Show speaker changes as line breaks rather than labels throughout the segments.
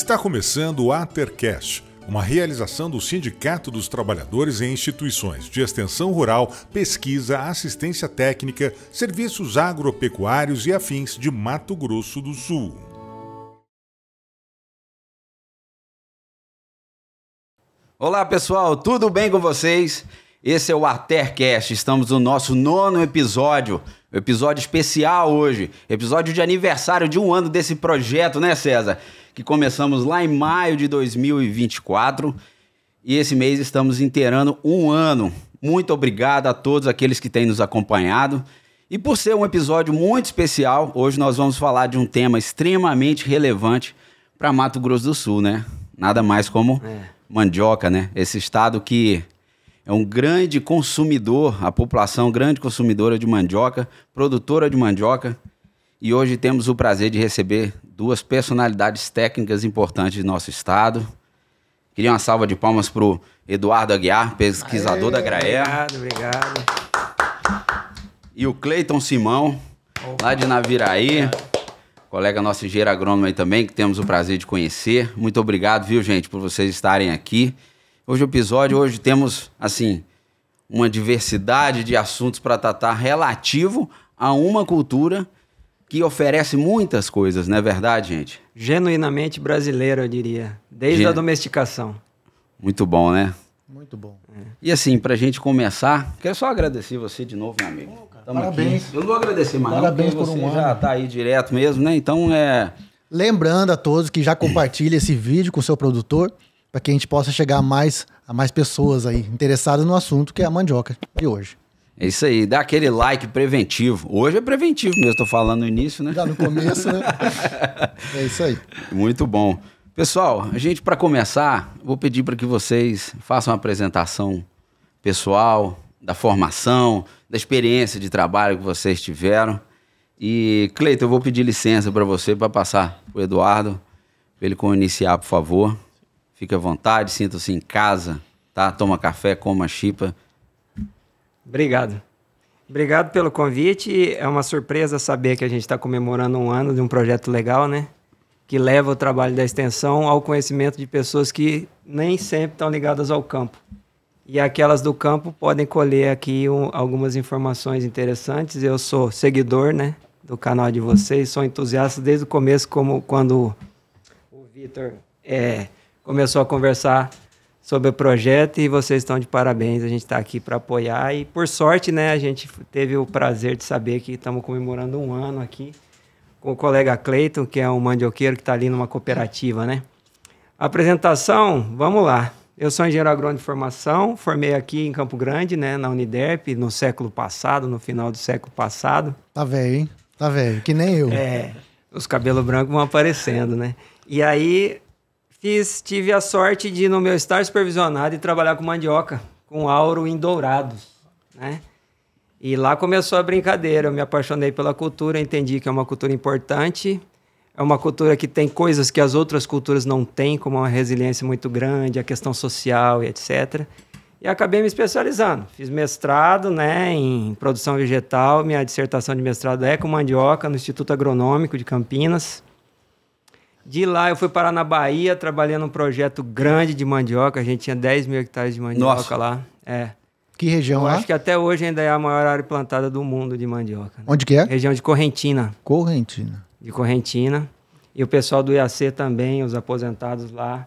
Está começando o Atercast, uma realização do Sindicato dos Trabalhadores em Instituições de Extensão Rural, Pesquisa, Assistência Técnica, Serviços Agropecuários e Afins de Mato Grosso do Sul.
Olá pessoal, tudo bem com vocês? Esse é o Atercast, estamos no nosso 9º episódio, episódio especial hoje, episódio de aniversário de 1 ano desse projeto, né César? Que começamos lá em maio de 2024 e esse mês estamos inteirando 1 ano. Muito obrigado a todos aqueles que têm nos acompanhado. E por ser um episódio muito especial, hoje nós vamos falar de um tema extremamente relevante para Mato Grosso do Sul, né? Nada mais como mandioca, né? Esse estado que é um grande consumidor, a população grande consumidora de mandioca, produtora de mandioca. E hoje temos o prazer de receber 2 personalidades técnicas importantes do nosso estado. Queria uma salva de palmas para o Eduardo Aguiar, pesquisador da Graer.
Obrigado.
E o Cleiton Simão, lá de Naviraí. Colega nosso engenheiro agrônomo aí também, que temos o prazer de conhecer. Muito obrigado, viu, gente, por vocês estarem aqui. Hoje temos, assim, uma diversidade de assuntos para tratar relativo a uma cultura que oferece muitas coisas, não é verdade, gente?
Genuinamente brasileiro, eu diria. Desde a domesticação.
Muito bom, né?
Muito bom.
E assim, pra gente começar, quero só agradecer você de novo, meu amigo.
Parabéns.
Aqui. Eu não vou agradecer mais,
Parabéns
não, porque
por um
você já
ano.
tá aí direto mesmo, né? Então
Lembrando a todos que já compartilhem esse vídeo com o seu produtor, para que a gente possa chegar a mais pessoas aí interessadas no assunto que é a mandioca de hoje.
É isso aí, dá aquele like preventivo. Hoje é preventivo mesmo, tô falando no início, né?
Já no começo, né? É isso aí.
Muito bom. Pessoal, a gente, para começar, vou pedir para que vocês façam uma apresentação pessoal, da formação, da experiência de trabalho que vocês tiveram. E, Cleiton, eu vou pedir licença para você, para passar para o Eduardo, para ele iniciar, por favor. Fique à vontade, sinta-se em casa, tá? Toma café, coma chipa.
Obrigado. Obrigado pelo convite. É uma surpresa saber que a gente está comemorando 1 ano de um projeto legal, né? Que leva o trabalho da extensão ao conhecimento de pessoas que nem sempre estão ligadas ao campo. E aquelas do campo podem colher aqui algumas informações interessantes. Eu sou seguidor, né, do canal de vocês, sou entusiasta desde o começo, como quando o Vitor começou a conversar sobre o projeto, e vocês estão de parabéns. A gente está aqui para apoiar e, por sorte, né, a gente teve o prazer de saber que estamos comemorando 1 ano aqui com o colega Cleiton, que é um mandioqueiro que está ali numa cooperativa, né? Apresentação, vamos lá. Eu sou engenheiro agrônomo de formação, formei aqui em Campo Grande, né, na Uniderp, no século passado, no final do século passado.
Tá velho, hein? Tá velho, que nem eu.
Os cabelos brancos vão aparecendo, né? E aí tive a sorte de, no meu estágio supervisionado, e trabalhar com mandioca, com auro em Dourados, né? E lá começou a brincadeira. Eu me apaixonei pela cultura, entendi que é uma cultura importante, é uma cultura que tem coisas que as outras culturas não têm, como uma resiliência muito grande, a questão social e etc. E acabei me especializando. Fiz mestrado, né, em produção vegetal. Minha dissertação de mestrado é com mandioca no Instituto Agronômico de Campinas. De lá eu fui parar na Bahia, trabalhando num projeto grande de mandioca. A gente tinha 10 mil hectares de mandioca lá.
Que região lá?
Acho que até hoje ainda é a maior área plantada do mundo de mandioca, né?
Onde que é?
Região de Correntina.
Correntina.
De Correntina. E o pessoal do IAC também, os aposentados lá,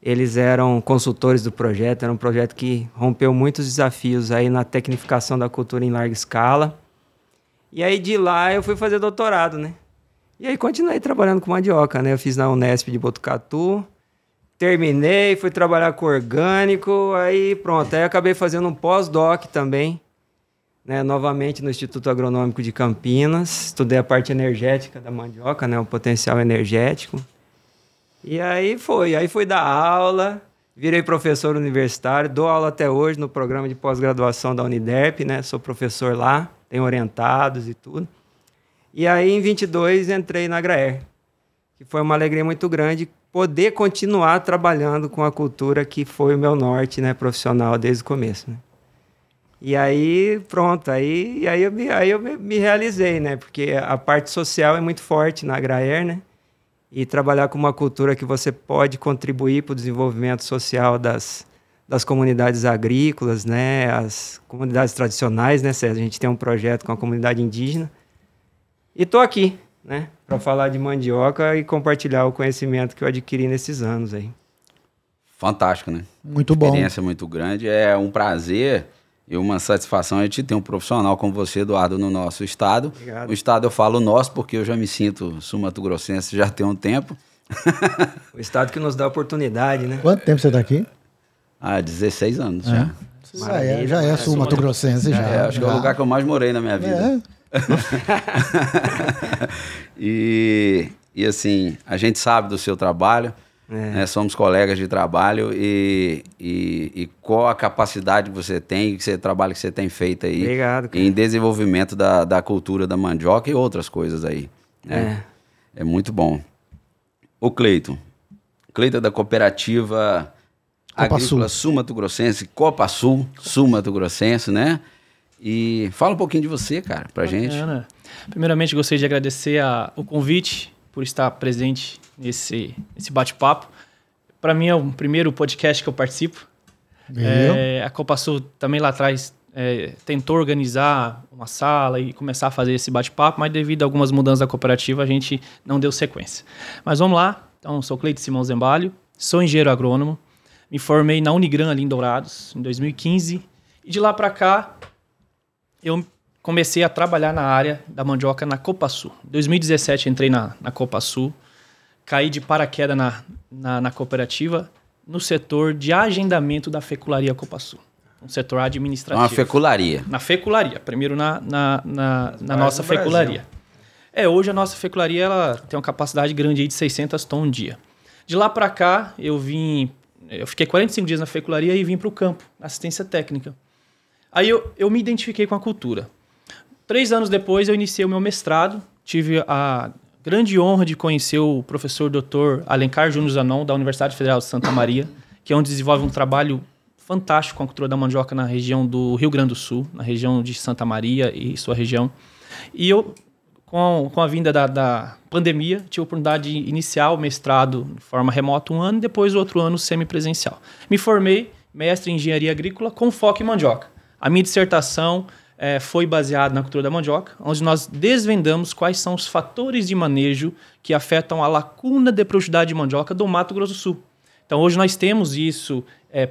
eles eram consultores do projeto. Era um projeto que rompeu muitos desafios aí na tecnificação da cultura em larga escala. E aí de lá eu fui fazer doutorado, né? E aí continuei trabalhando com mandioca, né? Eu fiz na Unesp de Botucatu, terminei, fui trabalhar com orgânico, aí pronto. Aí acabei fazendo um pós-doc também, né? Novamente no Instituto Agronômico de Campinas. Estudei a parte energética da mandioca, né? O potencial energético. E aí fui dar aula, virei professor universitário, dou aula até hoje no programa de pós-graduação da Uniderp, né? Sou professor lá, tenho orientados e tudo. E aí, em 22, entrei na Graer, que foi uma alegria muito grande poder continuar trabalhando com a cultura que foi o meu norte, né, profissional desde o começo, né? E aí, pronto, aí eu me realizei, né? Porque a parte social é muito forte na Graer, né? e trabalhar com uma cultura que você pode contribuir para o desenvolvimento social das comunidades agrícolas, né? As comunidades tradicionais, né, César? A gente tem um projeto com a comunidade indígena. E estou aqui, né, para falar de mandioca e compartilhar o conhecimento que eu adquiri nesses anos aí.
Fantástico, né?
Muito bom.
Experiência muito grande. É um prazer e uma satisfação a gente ter um profissional como você, Eduardo, no nosso estado.
Obrigado.
O estado eu falo nosso porque eu já me sinto sul-mato-grossense já tem um tempo.
O estado que nos dá oportunidade, né?
Quanto tempo você está aqui?
16 anos já.
Já é sul-mato-grossense já.
Acho que é o lugar que eu mais morei na minha vida. E assim, a gente sabe do seu trabalho, né? Somos colegas de trabalho e qual a capacidade que você tem, que trabalho que você tem feito aí.
Obrigado, cara.
Em desenvolvimento da cultura da mandioca e outras coisas aí. Né? É muito bom. O Cleiton é da cooperativa agrícola sul-mato-grossense, Copa Sul, sul-mato-grossense, né? E fala um pouquinho de você, cara, pra gente.
Primeiramente, gostaria de agradecer o convite por estar presente nesse bate-papo. Para mim é o primeiro podcast que eu participo. A Copa Sul também lá atrás tentou organizar uma sala e começar a fazer esse bate-papo, mas devido a algumas mudanças da cooperativa a gente não deu sequência. Mas vamos lá. Então, sou Cleiton Simão Zembalho, sou engenheiro agrônomo, me formei na Unigran ali em Dourados em 2015 e de lá para cá eu comecei a trabalhar na área da mandioca na Copa Sul. Em 2017 entrei na Copa Sul, caí de paraquedas na cooperativa no setor de agendamento da fecularia Copa Sul. Um setor administrativo.
Uma fecularia.
Na fecularia. Primeiro na nossa fecularia. Hoje a nossa fecularia ela tem uma capacidade grande aí de 600 tonnes um dia. De lá para cá, eu fiquei 45 dias na fecularia e vim para o campo, assistência técnica. Aí eu me identifiquei com a cultura. 3 anos depois eu iniciei o meu mestrado, tive a grande honra de conhecer o professor Dr. Alencar Júnior Zanon, da Universidade Federal de Santa Maria, que é onde desenvolve um trabalho fantástico com a cultura da mandioca na região do Rio Grande do Sul, na região de Santa Maria e sua região. E eu, com a vinda da pandemia, tive a oportunidade de iniciar o mestrado de forma remota 1 ano e depois o outro ano semipresencial. Me formei mestre em engenharia agrícola com foco em mandioca. A minha dissertação foi baseada na cultura da mandioca, onde nós desvendamos quais são os fatores de manejo que afetam a lacuna de produtividade de mandioca do Mato Grosso do Sul. Então, hoje nós temos isso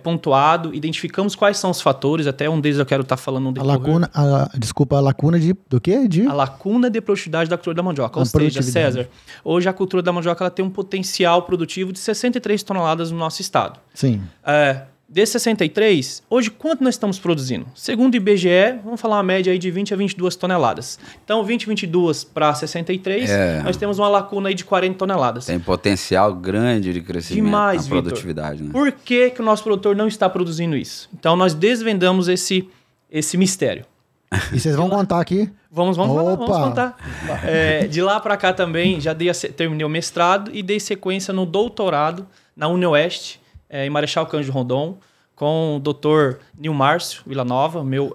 pontuado, identificamos quais são os fatores, até um deles eu quero estar falando no decorrer.
A lacuna do quê?
A lacuna de produtividade da cultura da mandioca. Ou seja, César, hoje a cultura da mandioca ela tem um potencial produtivo de 63 toneladas no nosso estado.
Sim.
Desses 63, hoje quanto nós estamos produzindo? Segundo o IBGE, vamos falar uma média aí de 20 a 22 toneladas. Então, 20 a 22 para 63, nós temos uma lacuna aí de 40 toneladas.
Tem potencial grande de crescimento
demais,
na produtividade. Né?
Por que o nosso produtor não está produzindo isso? Então, nós desvendamos esse mistério.
E vocês vão contar aqui?
Vamos contar. De lá para cá também, já terminei o mestrado e dei sequência no doutorado na UniOeste, em Marechal Cândido Rondon, com o Dr. Nilmárcio Villanova, meu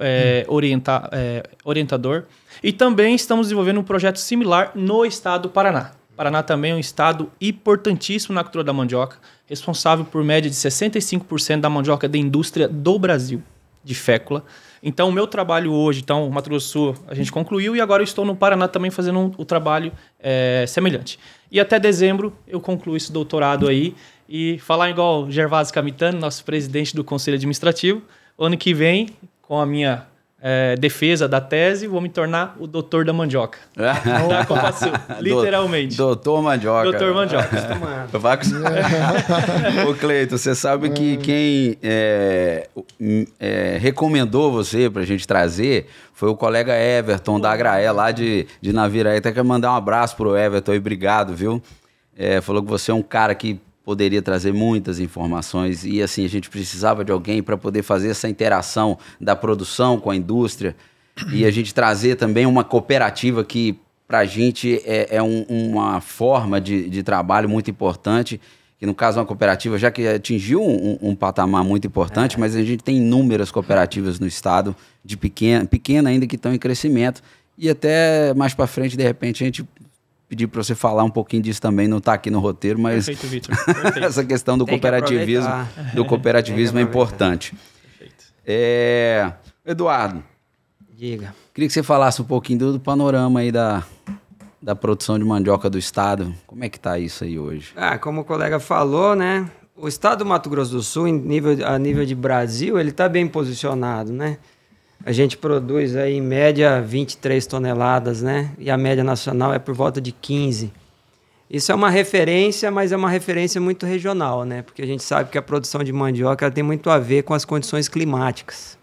orientador. E também estamos desenvolvendo um projeto similar no estado do Paraná. O Paraná também é um estado importantíssimo na cultura da mandioca, responsável por média de 65% da mandioca da indústria do Brasil, de fécula. Então, o meu trabalho hoje, o Mato Grosso do Sul, a gente concluiu e agora eu estou no Paraná também fazendo o trabalho semelhante. E até dezembro eu concluo esse doutorado aí. E falar igual Gervásio Camitano, nosso presidente do Conselho Administrativo, ano que vem, com a minha defesa da tese, vou me tornar o doutor da mandioca. Da Copa Sul, literalmente.
Doutor Mandioca.
Doutor Mandioca.
Ô Cleiton, você sabe que quem recomendou você pra gente trazer foi o colega Everton da Agraé, lá de Naviraí. Até quero mandar um abraço pro Everton e obrigado, viu? Falou que você é um cara que poderia trazer muitas informações e assim a gente precisava de alguém para poder fazer essa interação da produção com a indústria e a gente trazer também uma cooperativa que para a gente é uma forma de trabalho muito importante, que no caso é uma cooperativa já que atingiu um patamar muito importante, mas a gente tem inúmeras cooperativas no estado, de pequena ainda, que estão em crescimento e até mais para frente de repente a gente pedir para você falar um pouquinho disso também, não está aqui no roteiro, mas
Perfeito, Vitor. Perfeito.
essa questão do cooperativismo é importante.
Perfeito.
Eduardo,
Diga.
queria que você falasse um pouquinho do panorama aí da produção de mandioca do estado. Como é que tá isso aí hoje?
Como o colega falou, né? O estado do Mato Grosso do Sul, a nível de Brasil, ele está bem posicionado, né? A gente produz aí, em média, 23 toneladas, né? E a média nacional é por volta de 15. Isso é uma referência, mas é uma referência muito regional, né? Porque a gente sabe que a produção de mandioca ela tem muito a ver com as condições climáticas.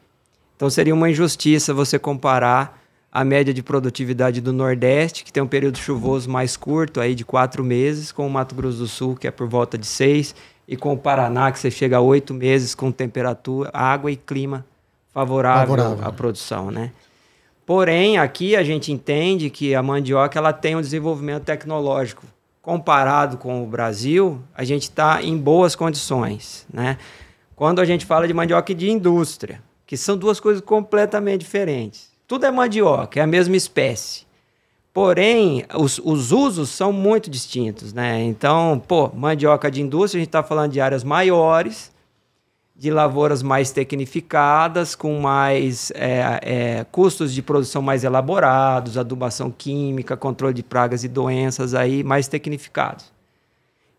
Então seria uma injustiça você comparar a média de produtividade do Nordeste, que tem um período chuvoso mais curto, aí de 4 meses, com o Mato Grosso do Sul, que é por volta de 6, e com o Paraná, que você chega a 8 meses com temperatura, água e clima favorável à produção, né? Porém, aqui a gente entende que a mandioca ela tem um desenvolvimento tecnológico. Comparado com o Brasil, a gente está em boas condições, né? Quando a gente fala de mandioca de indústria, que são duas coisas completamente diferentes. Tudo é mandioca, é a mesma espécie. Porém, os usos são muito distintos, né? Então, mandioca de indústria, a gente está falando de áreas maiores, de lavouras mais tecnificadas, com mais custos de produção mais elaborados, adubação química, controle de pragas e doenças aí mais tecnificados.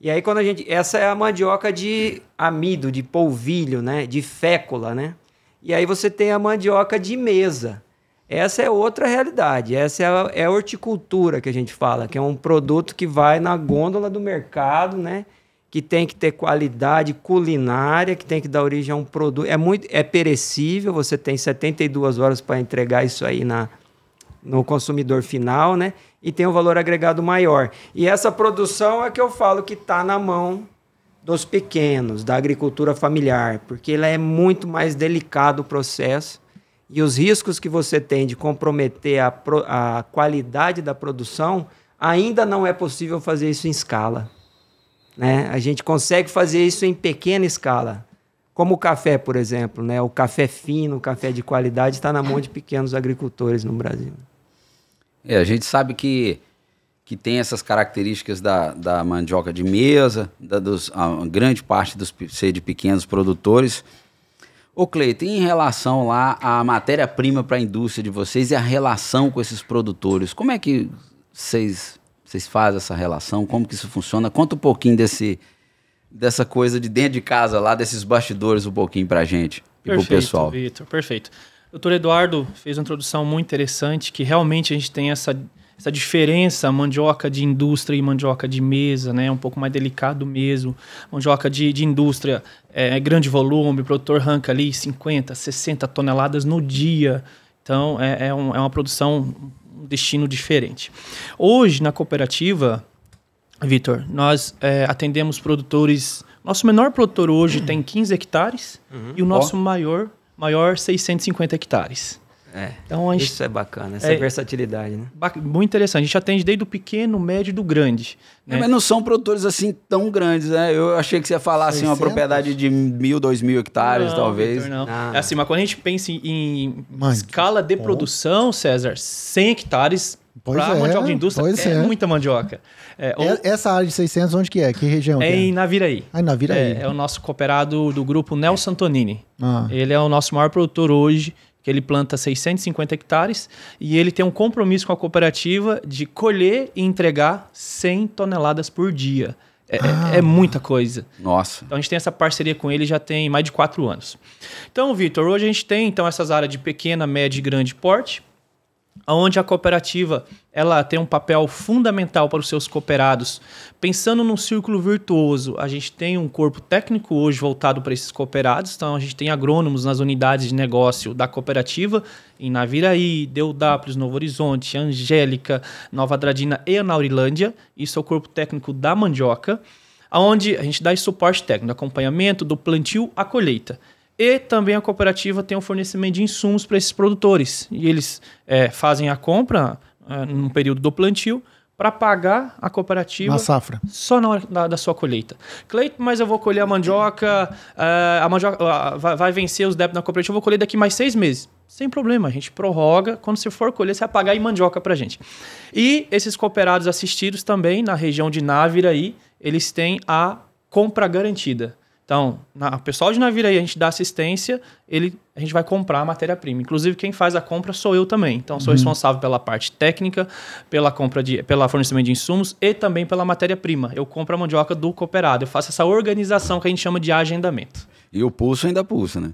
E aí essa é a mandioca de amido, de polvilho, né? De fécula, né? E aí você tem a mandioca de mesa. Essa é outra realidade, essa é a horticultura que a gente fala, que é um produto que vai na gôndola do mercado, né? Que tem que ter qualidade culinária, que tem que dar origem a um produto. É perecível, você tem 72 horas para entregar isso aí no consumidor final, né? E tem um valor agregado maior. E essa produção é que eu falo que está na mão dos pequenos, da agricultura familiar, porque ela é muito mais delicado o processo e os riscos que você tem de comprometer a qualidade da produção, ainda não é possível fazer isso em escala. Né? A gente consegue fazer isso em pequena escala, como o café, por exemplo, né? O café fino, o café de qualidade está na mão de pequenos agricultores no Brasil.
A gente sabe que tem essas características da mandioca de mesa, a grande parte de pequenos produtores. Ô Cleiton, em relação lá à matéria-prima para a indústria de vocês e a relação com esses produtores, como é que vocês fazem essa relação? Como que isso funciona? Conta um pouquinho dessa coisa de dentro de casa lá, desses bastidores um pouquinho pra gente e pro pessoal.
Perfeito, Vitor, perfeito. O doutor Eduardo fez uma introdução muito interessante, que realmente a gente tem essa diferença, mandioca de indústria e mandioca de mesa, né? Um pouco mais delicado mesmo. Mandioca de indústria é grande volume, o produtor arranca ali 50, 60 toneladas no dia. Então, é uma produção, um destino diferente. Hoje, na cooperativa, Vitor, nós atendemos produtores... Nosso menor produtor hoje tem 15 hectares e o nosso maior 650 hectares.
Então, isso é bacana, essa versatilidade, né?
Muito interessante. A gente atende desde o pequeno, médio e do grande. Né?
Mas não são produtores assim tão grandes, né? Eu achei que você ia falar assim, uma propriedade de 1.000, 2.000 hectares,
não,
talvez.
Victor, não. Assim, mas quando a gente pensa em escala de produção, César, 100 hectares para mandioca de indústria muita mandioca.
Essa área de 600, onde que é? Que região que é?
Em Naviraí.
Em Naviraí.
É o nosso cooperado do grupo Nelson Antonini. Ele é o nosso maior produtor hoje, que ele planta 650 hectares e ele tem um compromisso com a cooperativa de colher e entregar 100 toneladas por dia. É muita coisa.
Nossa.
Então a gente tem essa parceria com ele já tem mais de 4 anos. Então, Vitor, hoje a gente tem essas áreas de pequena, média e grande porte, onde a cooperativa ela tem um papel fundamental para os seus cooperados. Pensando num círculo virtuoso, a gente tem um corpo técnico hoje voltado para esses cooperados, então a gente tem agrônomos nas unidades de negócio da cooperativa, em Naviraí, Deodápolis, Novo Horizonte, Angélica, Nova Andradina e Anaurilândia. Isso é o corpo técnico da mandioca, onde a gente dá esse suporte técnico, acompanhamento do plantio à colheita. E também a cooperativa tem um fornecimento de insumos para esses produtores. E eles fazem a compra num período do plantio para pagar a cooperativa
Na safra.
só na hora da sua colheita. Cleiton, mas eu vou colher a mandioca vai vencer os débitos na cooperativa, eu vou colher daqui mais 6 meses. Sem problema, a gente prorroga. Quando você for colher, você vai pagar em mandioca pra gente. E esses cooperados assistidos também, na região de Naviraí, eles têm a compra garantida. Então, o pessoal de Naviraí, a gente dá assistência, a gente vai comprar a matéria-prima. Inclusive, quem faz a compra sou eu também. Então, sou responsável pela parte técnica, pela fornecimento de insumos e também pela matéria-prima. Eu compro a mandioca do cooperado. Eu faço essa organização que a gente chama de agendamento.
E o pulso ainda pulsa, né?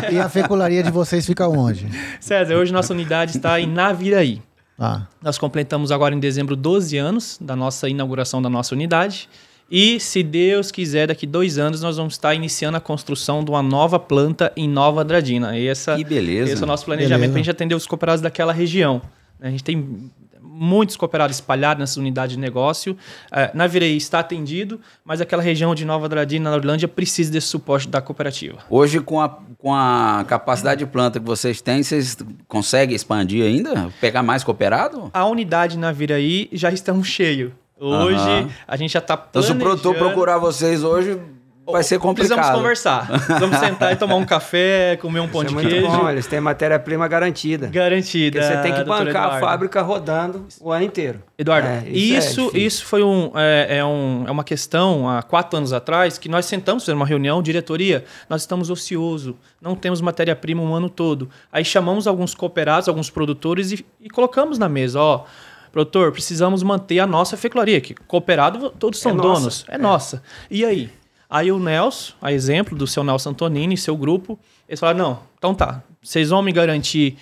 E a fecularia de vocês fica onde?
César, hoje nossa unidade está em Naviraí.
Ah.
Nós completamos agora em dezembro 12 anos da nossa inauguração da nossa unidade. E, se Deus quiser, daqui 2 anos nós vamos estar iniciando a construção de uma nova planta em Nova Andradina.
Que beleza.
Esse é o nosso planejamento para a gente atender os cooperados daquela região. A gente tem muitos cooperados espalhados nessa unidade de negócio. Naviraí está atendido, mas aquela região de Nova Andradina, na Orlândia, precisa desse suporte da cooperativa.
Hoje, com a capacidade de planta que vocês têm, vocês conseguem expandir ainda? Pegar mais cooperado?
A unidade Naviraí já estamos cheios. Hoje, a gente já está planejando...
Então, se o produtor procurar vocês hoje, vai ser complicado.
Precisamos conversar. Vamos sentar e tomar um café, comer um pão de queijo.
Bom, eles têm matéria-prima garantida.
Garantida.
Porque você tem que bancar
Eduardo.
a fábrica rodando o ano inteiro.
Eduardo, isso foi uma questão, há 4 anos atrás, que nós sentamos, fizemos uma reunião, diretoria, nós estamos ocioso, não temos matéria-prima um ano todo. Aí chamamos alguns cooperados, alguns produtores e colocamos na mesa, produtor, precisamos manter a nossa fecularia, que cooperado todos são donos, é nossa. E aí? Aí o Nelson, a exemplo do seu Nelson Antonini e seu grupo, eles falaram, não, então tá, vocês vão me garantir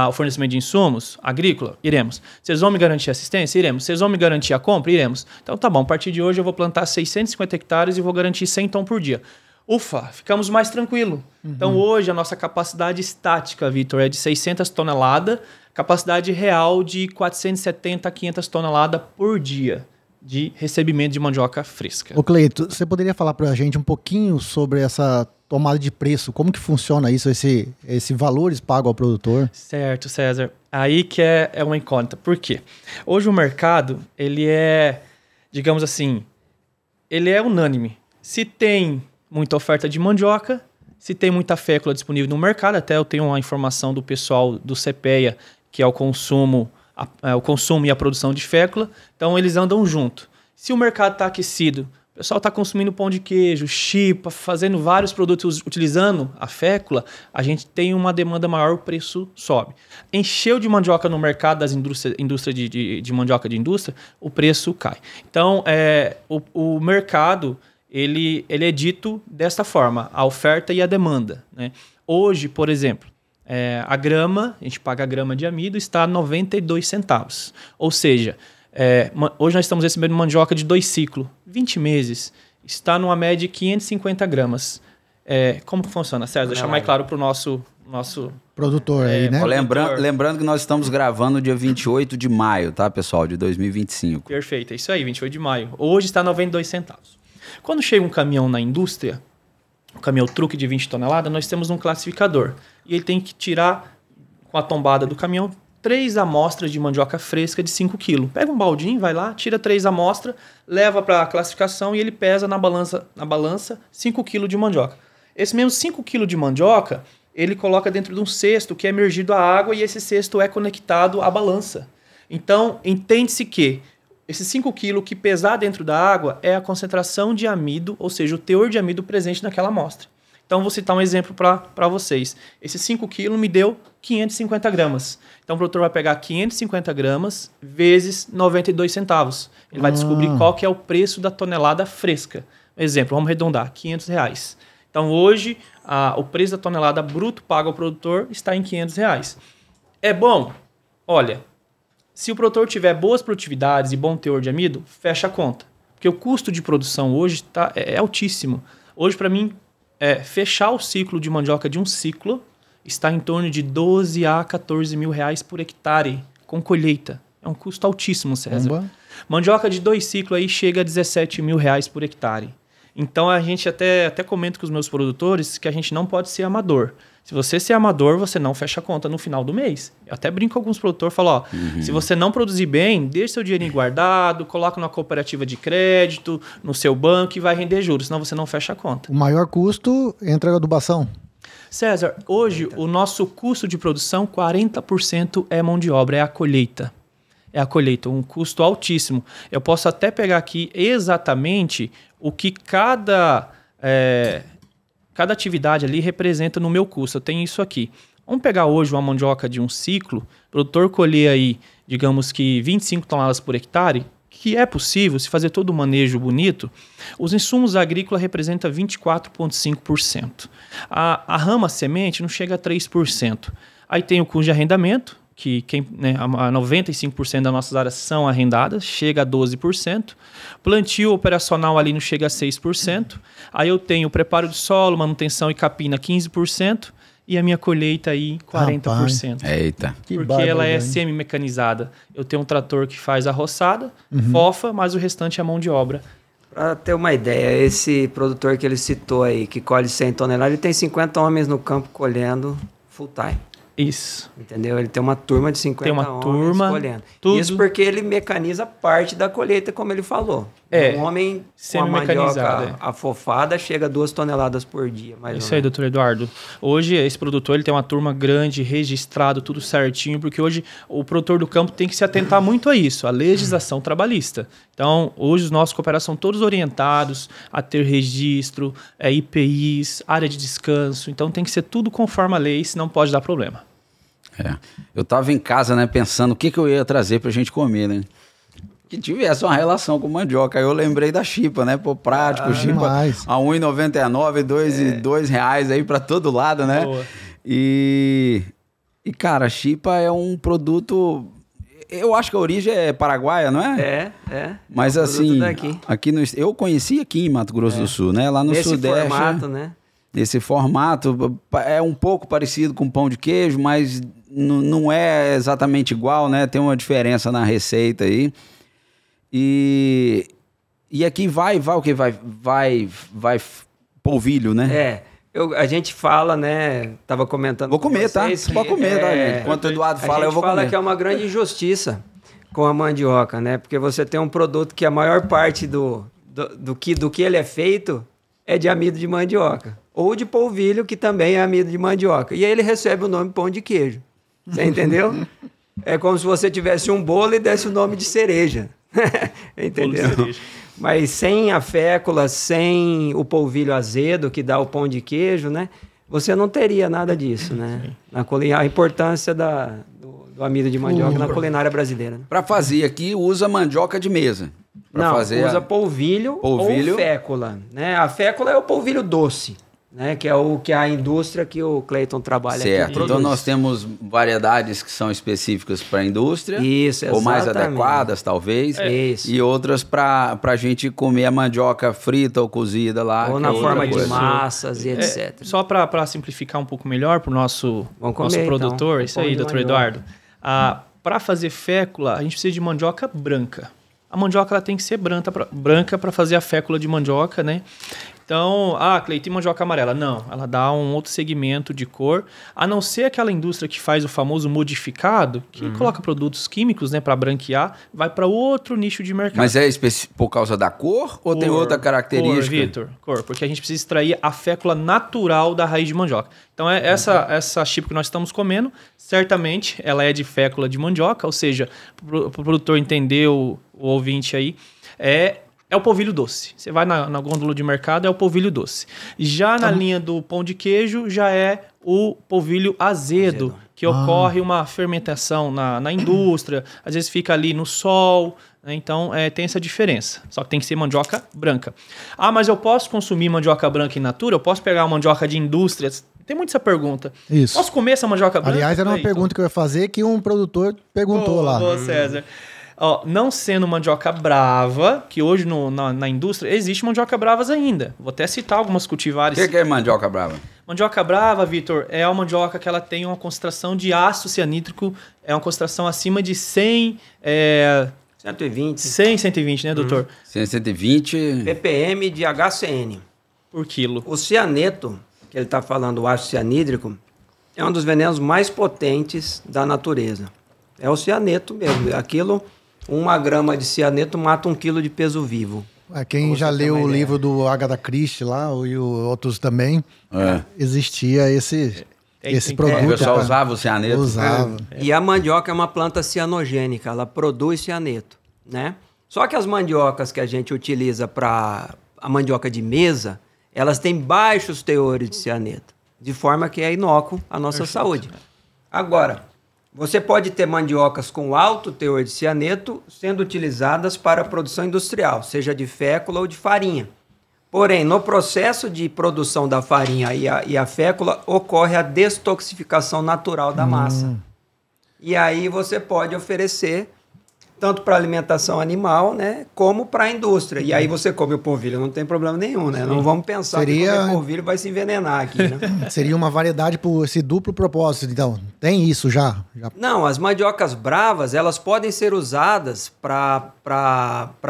o fornecimento de insumos agrícola? Iremos. Vocês vão me garantir assistência? Iremos. Vocês vão me garantir a compra? Iremos. Então tá bom, a partir de hoje eu vou plantar 650 hectares e vou garantir 100 tons por dia. Ufa, ficamos mais tranquilos. Então hoje a nossa capacidade estática, Vitor, é de 600 toneladas, capacidade real de 470 a 500 toneladas por dia de recebimento de mandioca fresca.
Ô Cleito, você poderia falar pra gente um pouquinho sobre essa tomada de preço? Como que funciona isso, esse valores pago ao produtor?
Certo, César. Aí que é uma incógnita. Por quê? Hoje o mercado, ele é, digamos assim, ele é unânime. Se tem muita oferta de mandioca, se tem muita fécula disponível no mercado, até eu tenho uma informação do pessoal do CPEA, que é o consumo e a produção de fécula, então eles andam junto. Se o mercado está aquecido, o pessoal está consumindo pão de queijo, chipa, fazendo vários produtos utilizando a fécula, a gente tem uma demanda maior, o preço sobe. Encheu de mandioca no mercado das indústria de mandioca de indústria, o preço cai. Então, o mercado ele é dito desta forma, a oferta e a demanda, né? Hoje, por exemplo, a grama, a gente paga a grama de amido, está a 92 centavos. Ou seja, hoje nós estamos recebendo mandioca de 2 ciclos, 20 meses, está numa média de 550 gramas. Como funciona, César? Deixa mais claro para o nosso
produtor aí, né?
Lembrando que nós estamos gravando no dia 28 de maio, tá, pessoal? De 2025.
Perfeito, é isso aí, 28 de maio. Hoje está a 92 centavos. Quando chega um caminhão na indústria, um caminhão truque de 20 toneladas, nós temos um classificador. E ele tem que tirar, com a tombada do caminhão, 3 amostras de mandioca fresca de 5 kg. Pega um baldinho, vai lá, tira 3 amostras, leva para a classificação e ele pesa na balança 5 kg de mandioca. Esse mesmo 5 kg de mandioca, ele coloca dentro de um cesto que é emergido a água e esse cesto é conectado à balança. Então, entende-se que esse 5 kg que pesar dentro da água é a concentração de amido, ou seja, o teor de amido presente naquela amostra. Então, vou citar um exemplo para vocês. Esse 5 kg me deu 550 gramas. Então, o produtor vai pegar 550 gramas vezes 92 centavos. Ele vai descobrir qual que é o preço da tonelada fresca. Exemplo, vamos arredondar, R$500. Então, hoje, o preço da tonelada bruto pago ao produtor está em R$500. É bom? Olha, se o produtor tiver boas produtividades e bom teor de amido, fecha a conta. Porque o custo de produção hoje é altíssimo. Hoje, para mim, fechar o ciclo de mandioca de um ciclo está em torno de 12 a 14 mil reais por hectare com colheita. É um custo altíssimo, César. Mandioca de 2 ciclos aí chega a 17 mil reais por hectare. Então, a gente até comenta com os meus produtores que a gente não pode ser amador. Se você ser amador, você não fecha a conta no final do mês. Eu até brinco com alguns produtores, falo, ó, se você não produzir bem, deixa seu dinheirinho guardado, coloca numa cooperativa de crédito, no seu banco e vai render juros, senão você não fecha a conta.
O maior custo entra a adubação.
César, hoje o nosso custo de produção, 40% é mão de obra, é a colheita. É a colheita, um custo altíssimo. Eu posso até pegar aqui exatamente o que cada atividade ali representa no meu custo. Eu tenho isso aqui. Vamos pegar hoje uma mandioca de um ciclo, o produtor colher aí, digamos que 25 toneladas por hectare, que é possível se fazer todo o manejo bonito, os insumos agrícolas representam 24,5%. A rama semente não chega a 3%. Aí tem o custo de arrendamento, que 95% das nossas áreas são arrendadas, chega a 12%. Plantio operacional ali não chega a 6%. Aí eu tenho o preparo de solo, manutenção e capina 15%. E a minha colheita aí 40%.
Eita.
Porque ela é semi-mecanizada. Eu tenho um trator que faz a roçada, fofa, mas o restante é mão de obra.
Para ter uma ideia, esse produtor que ele citou aí, que colhe 100 toneladas, ele tem 50 homens no campo colhendo full time.
Isso.
Entendeu? Ele tem uma turma de 50
tem uma
homens
turma,
colhendo.
Tudo.
Isso porque ele mecaniza parte da colheita, como ele falou. Um homem com a mandioca afofada chega a 2 toneladas por dia.
Isso aí, doutor Eduardo. Hoje, esse produtor ele tem uma turma grande, registrado, tudo certinho, porque hoje o produtor do campo tem que se atentar muito a isso, a legislação trabalhista. Então, hoje os nossos cooperados são todos orientados a ter registro, IPIs, área de descanso. Então, tem que ser tudo conforme a lei, senão pode dar problema.
Eu estava em casa, né, pensando o que eu ia trazer para a gente comer, né? Que tivesse uma relação com mandioca. Aí eu lembrei da chipa, né? Pô, prático, chipa a R$ 1,99, R$ 2 aí para todo lado, né? Boa. E, cara, a chipa é um produto... Eu acho que a origem é paraguaia, não é?
É.
Mas assim, aqui eu conheci aqui em Mato Grosso do Sul, né? Lá no Sudeste. Esse
formato, né?
Esse formato é um pouco parecido com pão de queijo, mas não é exatamente igual, né? Tem uma diferença na receita aí. E aqui vai o que? Vai polvilho, né?
A gente fala, né? Tava comentando.
Vou comer, tá? Pode comer, tá, gente? Enquanto o Eduardo fala, eu vou comer. A gente fala
que é uma grande injustiça com a mandioca, né? Porque você tem um produto que a maior parte do que ele é feito é de amido de mandioca. Ou de polvilho, que também é amido de mandioca. E aí ele recebe o nome pão de queijo. Você entendeu? É como se você tivesse um bolo e desse o nome de cereja. Entendeu? Mas sem a fécula, sem o polvilho azedo que dá o pão de queijo, né? Você não teria nada disso, né? A importância do amido de mandioca na culinária brasileira. Né?
Para fazer aqui, usa mandioca de mesa.
Usa polvilho ou fécula. Né? A fécula é o polvilho doce. Né, que é o que a indústria que o Cleiton trabalha
certo.
aqui.
Então nós temos variedades que são específicas para a indústria.
Isso, exatamente.
Ou mais adequadas, talvez.
Isso.
E outras para a gente comer a mandioca frita ou cozida lá.
Ou na forma de massas e etc.
Só para simplificar um pouco melhor para o nosso produtor, então, isso aí, doutor Eduardo. Para fazer fécula, a gente precisa de mandioca branca. A mandioca ela tem que ser branca para fazer a fécula de mandioca, né? Então, Cleiton, tem mandioca amarela. Não, ela dá um outro segmento de cor, a não ser aquela indústria que faz o famoso modificado, que coloca produtos químicos, né, para branquear, vai para outro nicho de mercado.
Mas é por causa da cor ou tem outra característica?
Cor, Vitor, porque a gente precisa extrair a fécula natural da raiz de mandioca. Então, essa chipa que nós estamos comendo, certamente ela é de fécula de mandioca, ou seja, para o produtor entender, o ouvinte aí, é o polvilho doce. Você vai na gôndola de mercado, é o polvilho doce. Já na linha do pão de queijo, já é o polvilho azedo. Que ocorre uma fermentação na indústria, às vezes fica ali no sol, né? Então tem essa diferença. Só que tem que ser mandioca branca. Mas eu posso consumir mandioca branca in natura? Eu posso pegar uma mandioca de indústrias? Tem muito essa pergunta.
Isso.
Posso comer essa mandioca branca?
Aliás, era uma pergunta que eu ia fazer que um produtor perguntou lá.
César. Não sendo mandioca brava, que hoje na indústria existe mandioca bravas ainda. Vou até citar algumas cultivares.
O que é mandioca brava?
Mandioca brava, Vitor, é uma mandioca que ela tem uma concentração de ácido cianídrico, é uma concentração acima de 100... 120, né, doutor?
120...
ppm de HCN.
Por quilo.
O cianeto, que ele está falando, o ácido cianídrico, é um dos venenos mais potentes da natureza. É o cianeto mesmo. Aquilo, 1 grama de cianeto mata 1 quilo de peso vivo.
Quem já leu o livro do Agatha Christie lá, e outros também, existia esse produto.
O pessoal usava o cianeto.
Usava.
E a mandioca é uma planta cianogênica, ela produz cianeto, né? Só que as mandiocas que a gente utiliza para a mandioca de mesa, elas têm baixos teores de cianeto, de forma que é inócuo à nossa saúde. Agora, você pode ter mandiocas com alto teor de cianeto sendo utilizadas para a produção industrial, seja de fécula ou de farinha. Porém, no processo de produção da farinha e a fécula, ocorre a destoxificação natural da massa. E aí você pode oferecer tanto para alimentação animal, né, como para a indústria. E aí você come o polvilho, não tem problema nenhum, né? Não vamos pensar que comer polvilho vai se envenenar aqui, né?
Seria uma variedade por esse duplo propósito, então. Tem isso já?
Não, as mandiocas bravas, elas podem ser usadas para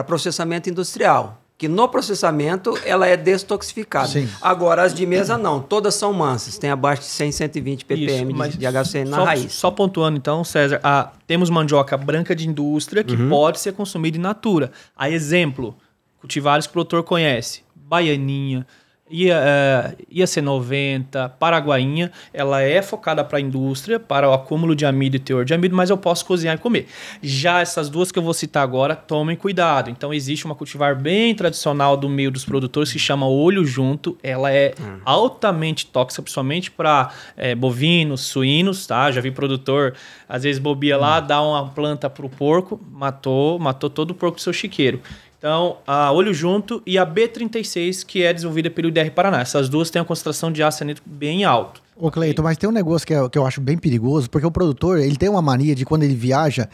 processamento industrial. Que no processamento ela é destoxificada.
Sim.
Agora, as de mesa não, todas são mansas, tem abaixo de 100, 120 ppm de HCN na raiz.
Só pontuando então, César, temos mandioca branca de indústria que pode ser consumida in natura. A exemplo, cultivares que o produtor conhece, baianinha, IAC90, paraguainha, ela é focada para a indústria, para o acúmulo de amido e teor de amido, mas eu posso cozinhar e comer. Já essas duas que eu vou citar agora, tomem cuidado. Então existe uma cultivar bem tradicional do meio dos produtores que chama olho junto, ela é altamente tóxica, principalmente para bovinos, suínos, tá? Já vi produtor, às vezes bobia lá, dá uma planta para o porco, matou todo o porco do seu chiqueiro. Então, a olho junto e a B36, que é desenvolvida pelo IDR Paraná. Essas duas têm uma concentração de ácido cianídrico bem alto.
Ô, Cleiton, mas tem um negócio que eu acho bem perigoso, porque o produtor, ele tem uma mania de quando ele viaja,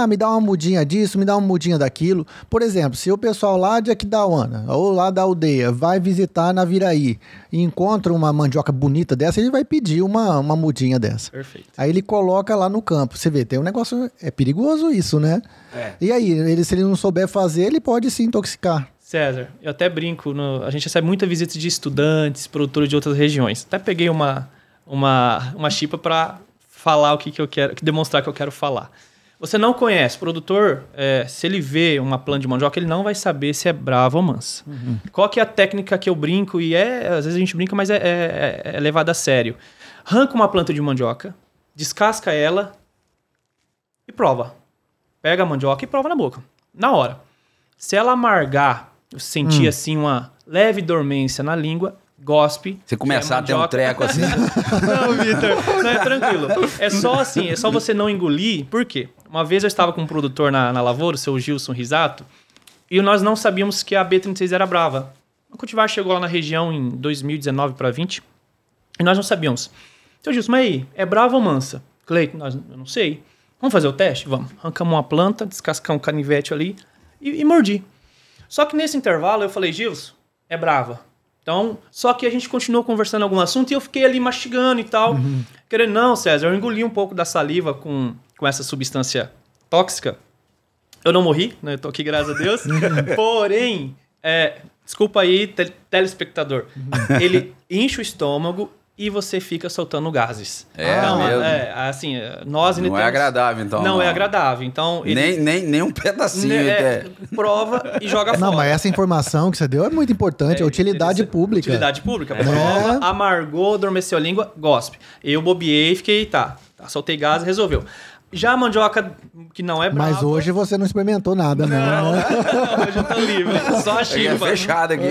me dá uma mudinha disso, me dá uma mudinha daquilo. Por exemplo, se o pessoal lá de Aquidauana, ou lá da aldeia, vai visitar na Viraí e encontra uma mandioca bonita dessa, ele vai pedir uma mudinha dessa.
Perfeito.
Aí ele coloca lá no campo. Você vê, tem um negócio, é perigoso isso, né? E aí, se ele não souber fazer, ele pode se intoxicar.
César, eu até brinco, a gente recebe muita visita de estudantes, produtores de outras regiões. Até peguei uma chipa para falar o que eu quero, demonstrar que eu quero falar. Você não conhece, o produtor, se ele vê uma planta de mandioca, ele não vai saber se é brava ou mansa. Qual que é a técnica que eu brinco, e às vezes a gente brinca, mas é levado a sério. Arranca uma planta de mandioca, descasca ela e prova. Pega a mandioca e prova na boca, na hora. Se ela amargar, sentir assim uma leve dormência na língua, gospe.
Você começar a ter um treco assim.
Não, Vitor, não é tranquilo. É só assim, é só você não engolir. Por quê? Uma vez eu estava com um produtor na lavoura, o seu Gilson Risato, e nós não sabíamos que a B36 era brava. O cultivar chegou lá na região em 2019 para 20, e nós não sabíamos. Seu Gilson, mas aí, é brava ou mansa? Cleiton, eu não sei. Vamos fazer o teste? Vamos. Arrancamos uma planta, descascamos um canivete ali e mordi. Só que nesse intervalo eu falei, Gilson, é brava. Então, só que a gente continuou conversando algum assunto e eu fiquei ali mastigando e tal. Querendo, não, César, eu engoli um pouco da saliva com essa substância tóxica. Eu não morri, né? Eu tô aqui, graças a Deus. Porém, desculpa aí, telespectador. Ele enche o estômago e você fica soltando gases.
Então, mesmo?
Assim, nós...
Não é agradável, então.
Não é agradável, então...
Nem um pedacinho.
Prova e joga fora.
Não, mas essa informação que você deu é muito importante, é utilidade pública.
Utilidade pública. Prova, amargou, adormeceu a língua, gospe. Eu bobiei, fiquei, soltei gás e resolveu. Já a mandioca que não é brava...
Mas hoje você não experimentou nada, né?
Não, hoje eu tô livre. Só a chipa.
É fechado aqui.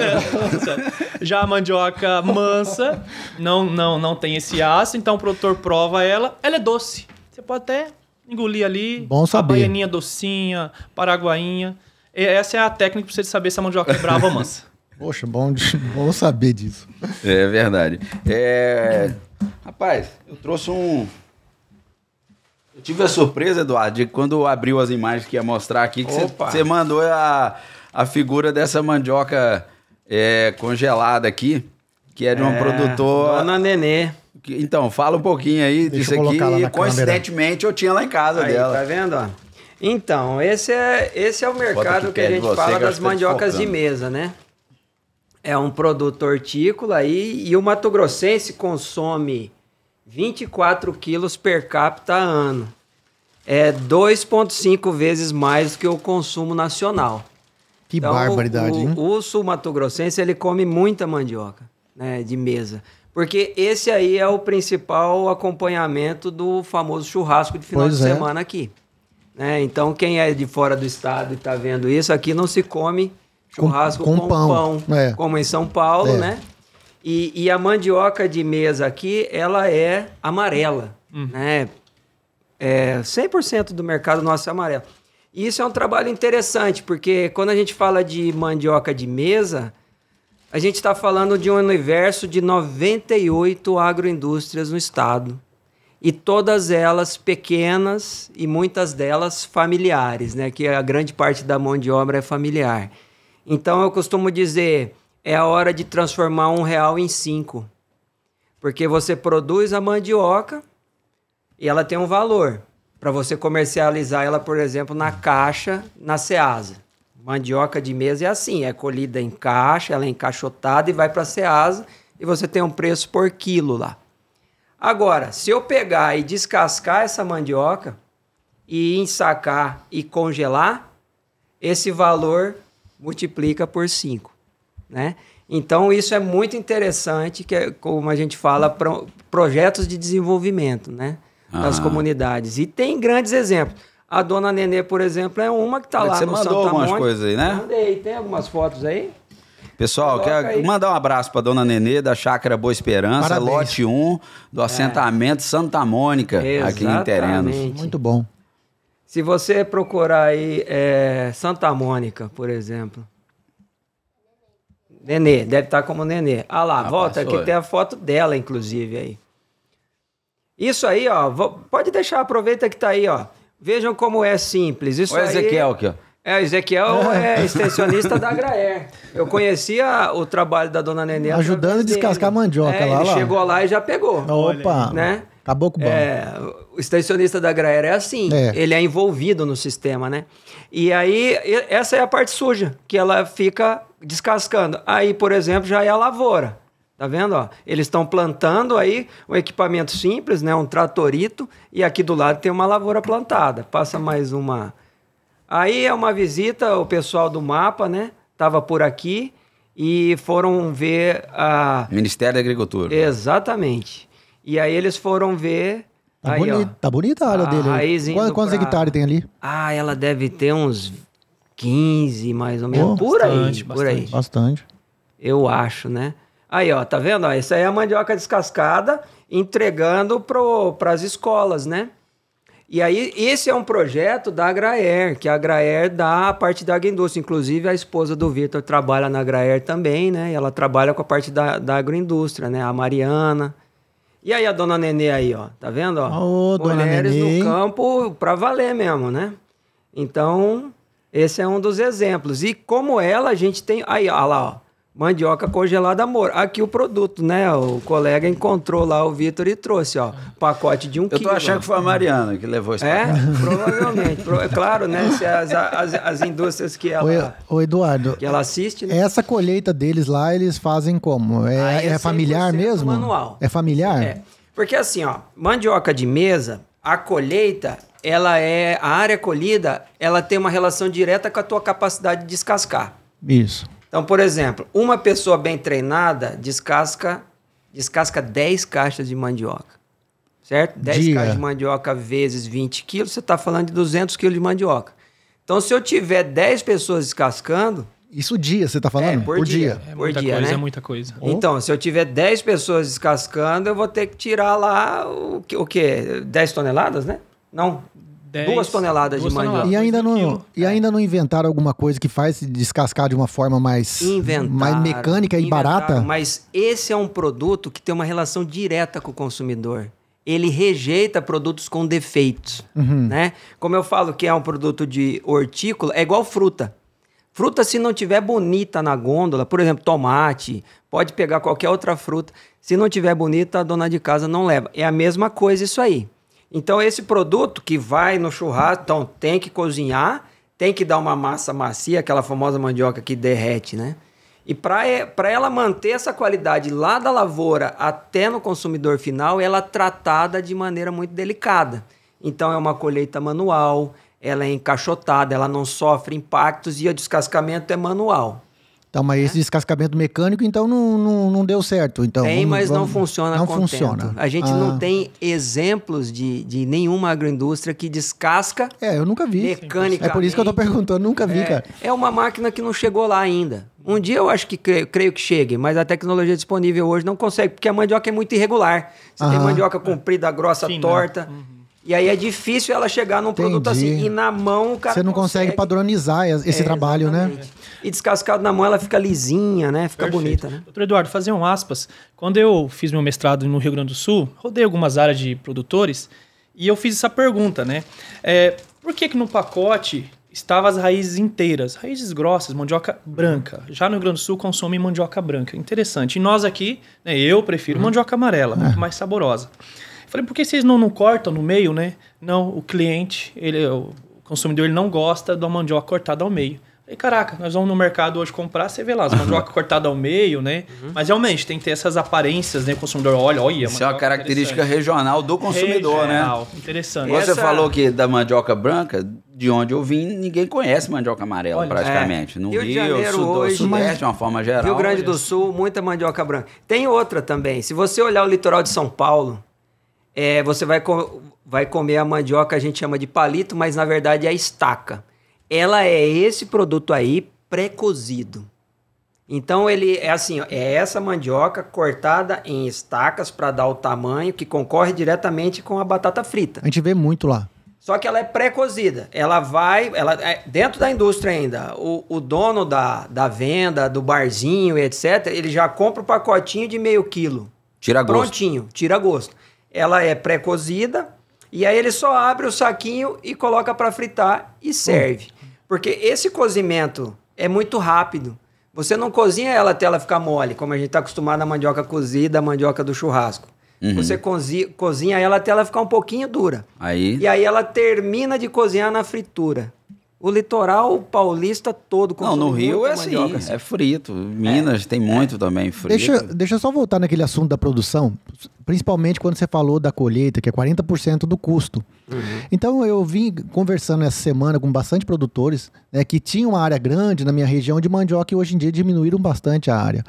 Já a mandioca mansa, não tem esse ácido, então o produtor prova ela é doce. Você pode até engolir ali.
Bom saber.
A baianinha docinha, paraguainha. Essa é a técnica para você saber se a mandioca é brava ou mansa.
Poxa, bom saber disso.
É verdade. Rapaz, eu trouxe Eu tive a surpresa, Eduardo, de quando abriu as imagens que ia mostrar aqui, que você mandou a figura dessa mandioca congelada aqui, que é de uma produtora...
Dona Nenê.
Então, fala um pouquinho aí disso aqui. E coincidentemente eu tinha lá em casa dela.
Tá vendo? Ó? Então, esse é o mercado que a gente fala das mandiocas de mesa, né? É um produto hortícola aí, e o Mato Grossense consome 24 quilos per capita ano. É 2,5 vezes mais do que o consumo nacional.
Que barbaridade, hein?
O sul-mato-grossense, ele come muita mandioca, né, de mesa. Porque esse aí é o principal acompanhamento do famoso churrasco de final de semana aqui. Né? Então, quem é de fora do estado e está vendo isso, aqui não se come churrasco com pão como em São Paulo, né? E a mandioca de mesa aqui, ela é amarela, né? 100% do mercado nosso é amarelo. E isso é um trabalho interessante, porque quando a gente fala de mandioca de mesa, a gente está falando de um universo de 98 agroindústrias no estado. E todas elas pequenas e muitas delas familiares, né? Que a grande parte da mão de obra é familiar. Então eu costumo dizer, é a hora de transformar R$1 em 5. Porque você produz a mandioca e ela tem um valor para você comercializar ela, por exemplo, na caixa, na Ceasa. Mandioca de mesa é assim, é colhida em caixa, ela é encaixotada e vai para a Ceasa e você tem um preço por quilo lá. Agora, se eu pegar e descascar essa mandioca e ensacar e congelar, esse valor multiplica por 5, né? Então, isso é muito interessante, que é, como a gente fala, projetos de desenvolvimento, né? Das comunidades. E tem grandes exemplos. A Dona Nenê, por exemplo, é uma que está lá no Santa Mônica. Você mandou algumas
coisas aí, né?
Mandei. Tem algumas fotos aí?
Pessoal, quero mandar um abraço para Dona Nenê, da Chácara Boa Esperança, parabéns. Lote 1, do assentamento Santa Mônica, aqui em Terenos.
Muito bom.
Se você procurar aí Santa Mônica, por exemplo. Nenê, deve estar como Nenê. Ah lá, volta, aqui tem a foto dela, inclusive, aí. Isso aí, ó, pode deixar, aproveita que tá aí, ó. Vejam como é simples. Isso
Olha o Ezequiel aqui, ó.
Ezequiel é extensionista da Agraer. Eu conhecia o trabalho da Dona Nenê.
Ajudando a descascar a mandioca lá.
Ele chegou lá e já pegou.
Opa!
Né?
Acabou com o bom.
O extensionista da Agraer é assim. Ele é envolvido no sistema, né? E aí, essa é a parte suja, que ela fica descascando. Aí, por exemplo, já é a lavoura. Tá vendo? Ó? Eles estão plantando aí um equipamento simples, né? Um tratorito. E aqui do lado tem uma lavoura plantada. Passa mais uma... Aí é uma visita, o pessoal do MAPA, né? Tava por aqui e foram ver a...
Ministério da Agricultura.
Exatamente. E aí eles foram ver...
Tá,
aí,
tá bonita a área dele. Quantos hectares tem ali?
Ah, ela deve ter uns 15, mais ou menos. Por aí.
Bastante.
Eu acho, né? Aí, ó, tá vendo? Ó, essa aí é a mandioca descascada, entregando para as escolas, né? E aí, esse é um projeto da Agraer, que a Agraer dá a parte da agroindústria. Inclusive, a esposa do Vitor trabalha na Agraer também, né? E ela trabalha com a parte da agroindústria, né? A Mariana. E aí, a Dona Nenê aí, ó. Tá vendo, ó? Mulheres no campo pra valer mesmo, né? Então, esse é um dos exemplos. E como ela, a gente tem... Aí, ó lá, ó. Mandioca congelada, amor. Aqui o produto, né? O colega encontrou lá o Vitor e trouxe, ó. Pacote de 1 quilo.
Eu tô achando que foi a Mariana que levou esse pacote.
Provavelmente. Claro, né? Se as indústrias que ela...
Ô, Eduardo...
Que ela assiste, né?
Essa colheita deles lá, eles fazem como? É familiar mesmo?
Manual.
É familiar?
É. Porque assim, ó, mandioca de mesa, a colheita, ela é... A área colhida, ela tem uma relação direta com a tua capacidade de descascar.
Isso.
Então, por exemplo, uma pessoa bem treinada descasca 10 caixas de mandioca, certo? 10 caixas de mandioca vezes 20 quilos, você está falando de 200 quilos de mandioca. Então, se eu tiver 10 pessoas descascando...
Isso dia, você está falando?
Por dia.
É muita coisa.
Então, se eu tiver 10 pessoas descascando, eu vou ter que tirar lá o quê? 10 toneladas, né? Não, 2 toneladas de mandioca.
E ainda não inventaram alguma coisa que faz descascar de uma forma mais mecânica e barata?
Mas esse é um produto que tem uma relação direta com o consumidor. Ele rejeita produtos com defeitos, né? Como eu falo que é um produto de hortícola, é igual fruta. Fruta, se não tiver bonita na gôndola, por exemplo, tomate, pode pegar qualquer outra fruta. Se não tiver bonita, a dona de casa não leva. É a mesma coisa isso aí. Então, esse produto que vai no churrasco, então tem que cozinhar, tem que dar uma massa macia, aquela famosa mandioca que derrete, né? E para ela manter essa qualidade lá da lavoura até no consumidor final, ela é tratada de maneira muito delicada. Então é uma colheita manual, ela é encaixotada, ela não sofre impactos e o descascamento é manual.
Então, mas esse descascamento mecânico, então, não deu certo. Então,
tem, mas não funciona
não
contento.
Funciona.
A gente não tem exemplos de nenhuma agroindústria que descasca
eu nunca vi.
mecanicamente.
É por isso que eu tô perguntando, nunca vi, cara.
É uma máquina que não chegou lá ainda. Um dia eu acho que creio que chegue, mas a tecnologia disponível hoje não consegue, porque a mandioca é muito irregular. Você tem mandioca comprida, grossa, fina, torta. E aí é difícil ela chegar num produto assim. E na mão o cara
você não consegue padronizar esse trabalho, exatamente, né?
E descascado na mão ela fica lisinha, né? Fica bonita, né?
Doutor Eduardo, fazer um aspas. Quando eu fiz meu mestrado no Rio Grande do Sul, rodei algumas áreas de produtores e eu fiz essa pergunta, né? Por que no pacote estavam as raízes inteiras? Raízes grossas, mandioca branca. Já no Rio Grande do Sul consomem mandioca branca. Interessante. E nós aqui, né, eu prefiro mandioca amarela, muito mais saborosa. Falei, por que vocês não cortam no meio, né? Não, o cliente, o consumidor, ele não gosta da mandioca cortada ao meio. Falei, caraca, nós vamos no mercado hoje comprar, você vê lá, as mandioca cortada ao meio, né? Mas realmente tem que ter essas aparências, né? O consumidor olha.
Isso é uma característica regional do consumidor, né?
Interessante.
Você falou que da mandioca branca, de onde eu vim, ninguém conhece mandioca amarela, praticamente. No Rio, Sudeste, de uma forma geral.
Rio Grande do Sul, muita mandioca branca. Tem outra também. Se você olhar o litoral de São Paulo, você vai comer a mandioca, a gente chama de palito, mas na verdade é a estaca. Ela é esse produto aí pré-cozido. Então ele é assim, é essa mandioca cortada em estacas para dar o tamanho que concorre diretamente com a batata frita.
A gente vê muito lá.
Só que ela é pré-cozida. Ela dentro da indústria ainda. O dono da venda, do barzinho e etc., ele já compra o pacotinho de meio quilo.
Tira gosto.
Prontinho, tira gosto. Ela é pré-cozida e aí ele só abre o saquinho e coloca para fritar e serve. Porque esse cozimento é muito rápido. Você não cozinha ela até ela ficar mole, como a gente está acostumado na mandioca cozida, a mandioca do churrasco. Você cozinha ela até ela ficar um pouquinho dura. E aí ela termina de cozinhar na fritura. O litoral paulista todo consome.
Não, no Rio é assim, é frito. Minas tem muito também frito.
Deixa eu só voltar naquele assunto da produção, principalmente quando você falou da colheita, que é 40% do custo. Então eu vim conversando essa semana com bastante produtores, né, que tinham uma área grande na minha região de mandioca e hoje em dia diminuíram bastante a área.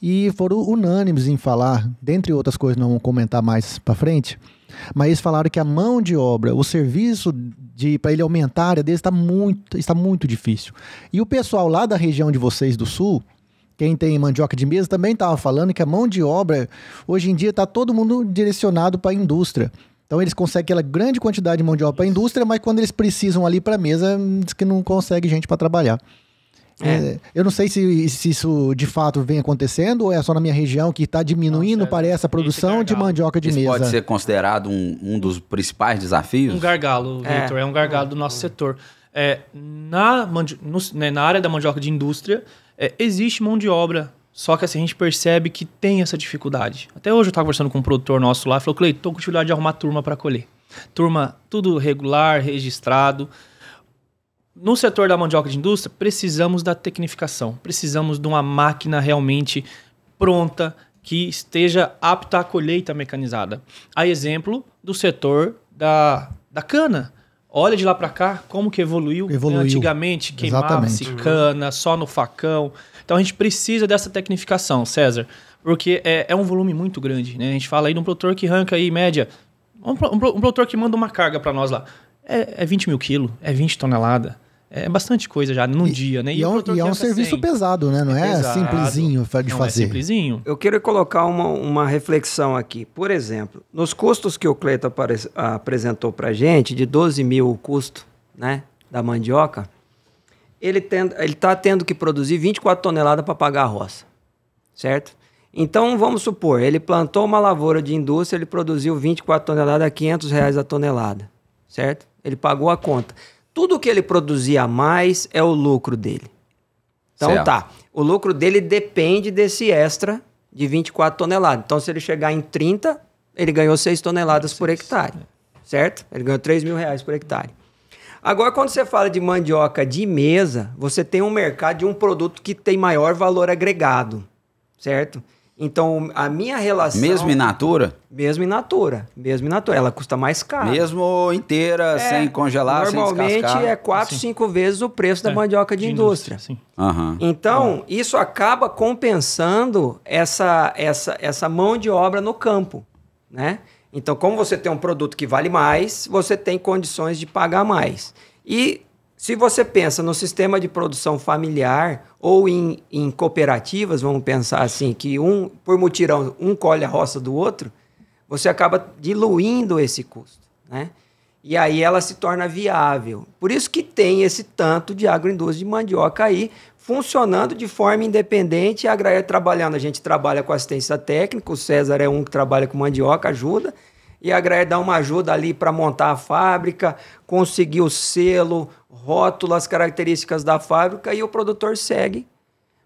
E foram unânimes em falar, dentre outras coisas, não vou comentar mais para frente, mas eles falaram que a mão de obra, o serviço para ele aumentar a área dele está muito difícil. E o pessoal lá da região de vocês do Sul, quem tem mandioca de mesa, também estava falando que a mão de obra, hoje em dia, está todo mundo direcionado para a indústria. Então eles conseguem aquela grande quantidade de mão de obra para a indústria, mas quando eles precisam ali para a mesa, diz que não consegue gente para trabalhar. Eu não sei se isso de fato vem acontecendo ou é só na minha região que está diminuindo, parece, a produção de mandioca de mesa.
Isso pode ser considerado um dos principais desafios?
Um gargalo, Victor, é um gargalo do nosso setor. Na área da mandioca de indústria, existe mão de obra, só que assim, a gente percebe que tem essa dificuldade. Até hoje eu estava conversando com um produtor nosso lá, falou, Cleiton, estou com dificuldade de arrumar turma para colher. Turma, tudo regular, registrado. No setor da mandioca de indústria, precisamos da tecnificação. Precisamos de uma máquina realmente pronta, que esteja apta à colheita mecanizada. A exemplo do setor da cana. Olha de lá para cá como que evoluiu. Antigamente queimava-se cana só no facão. Então a gente precisa dessa tecnificação, César, porque é um volume muito grande, né? A gente fala aí de um produtor que arranca aí, média, um produtor que manda uma carga para nós lá. É 20 mil quilos, é 20 toneladas. É bastante coisa já num dia, né?
E é um serviço pesado, né? Não é simplesinho de fazer.
Não é simplesinho.
Eu quero colocar uma reflexão aqui. Por exemplo, nos custos que o Cleiton apresentou pra gente, de 12 mil o custo, né, da mandioca, ele está tendo que produzir 24 toneladas para pagar a roça, certo? Então, vamos supor, ele plantou uma lavoura de indústria, ele produziu 24 toneladas a R$500 a tonelada, certo? Ele pagou a conta. Tudo que ele produzia a mais é o lucro dele. Então o lucro dele depende desse extra de 24 toneladas. Então se ele chegar em 30, ele ganhou 6 toneladas por hectare, certo? Ele ganhou R$3.000 por hectare. Agora, quando você fala de mandioca de mesa, você tem um mercado de um produto que tem maior valor agregado, certo? Então, a minha relação...
Mesmo in natura?
Mesmo in natura. Ela custa mais caro.
Mesmo inteira, sem congelar, sem descascar?
Normalmente é 4, 5 vezes o preço da mandioca de indústria.
Sim.
Então, isso acaba compensando essa mão de obra no campo, né? Então, como você tem um produto que vale mais, você tem condições de pagar mais. E se você pensa no sistema de produção familiar ou em cooperativas, vamos pensar assim, que por mutirão, um colhe a roça do outro, você acaba diluindo esse custo, né? E aí ela se torna viável. Por isso que tem esse tanto de agroindústria de mandioca aí, funcionando de forma independente e a Agraer trabalhando. A gente trabalha com assistência técnica, o César é um que trabalha com mandioca, ajuda, e a Agraer dá uma ajuda ali para montar a fábrica, conseguir o selo, rótulo, as características da fábrica, e o produtor segue,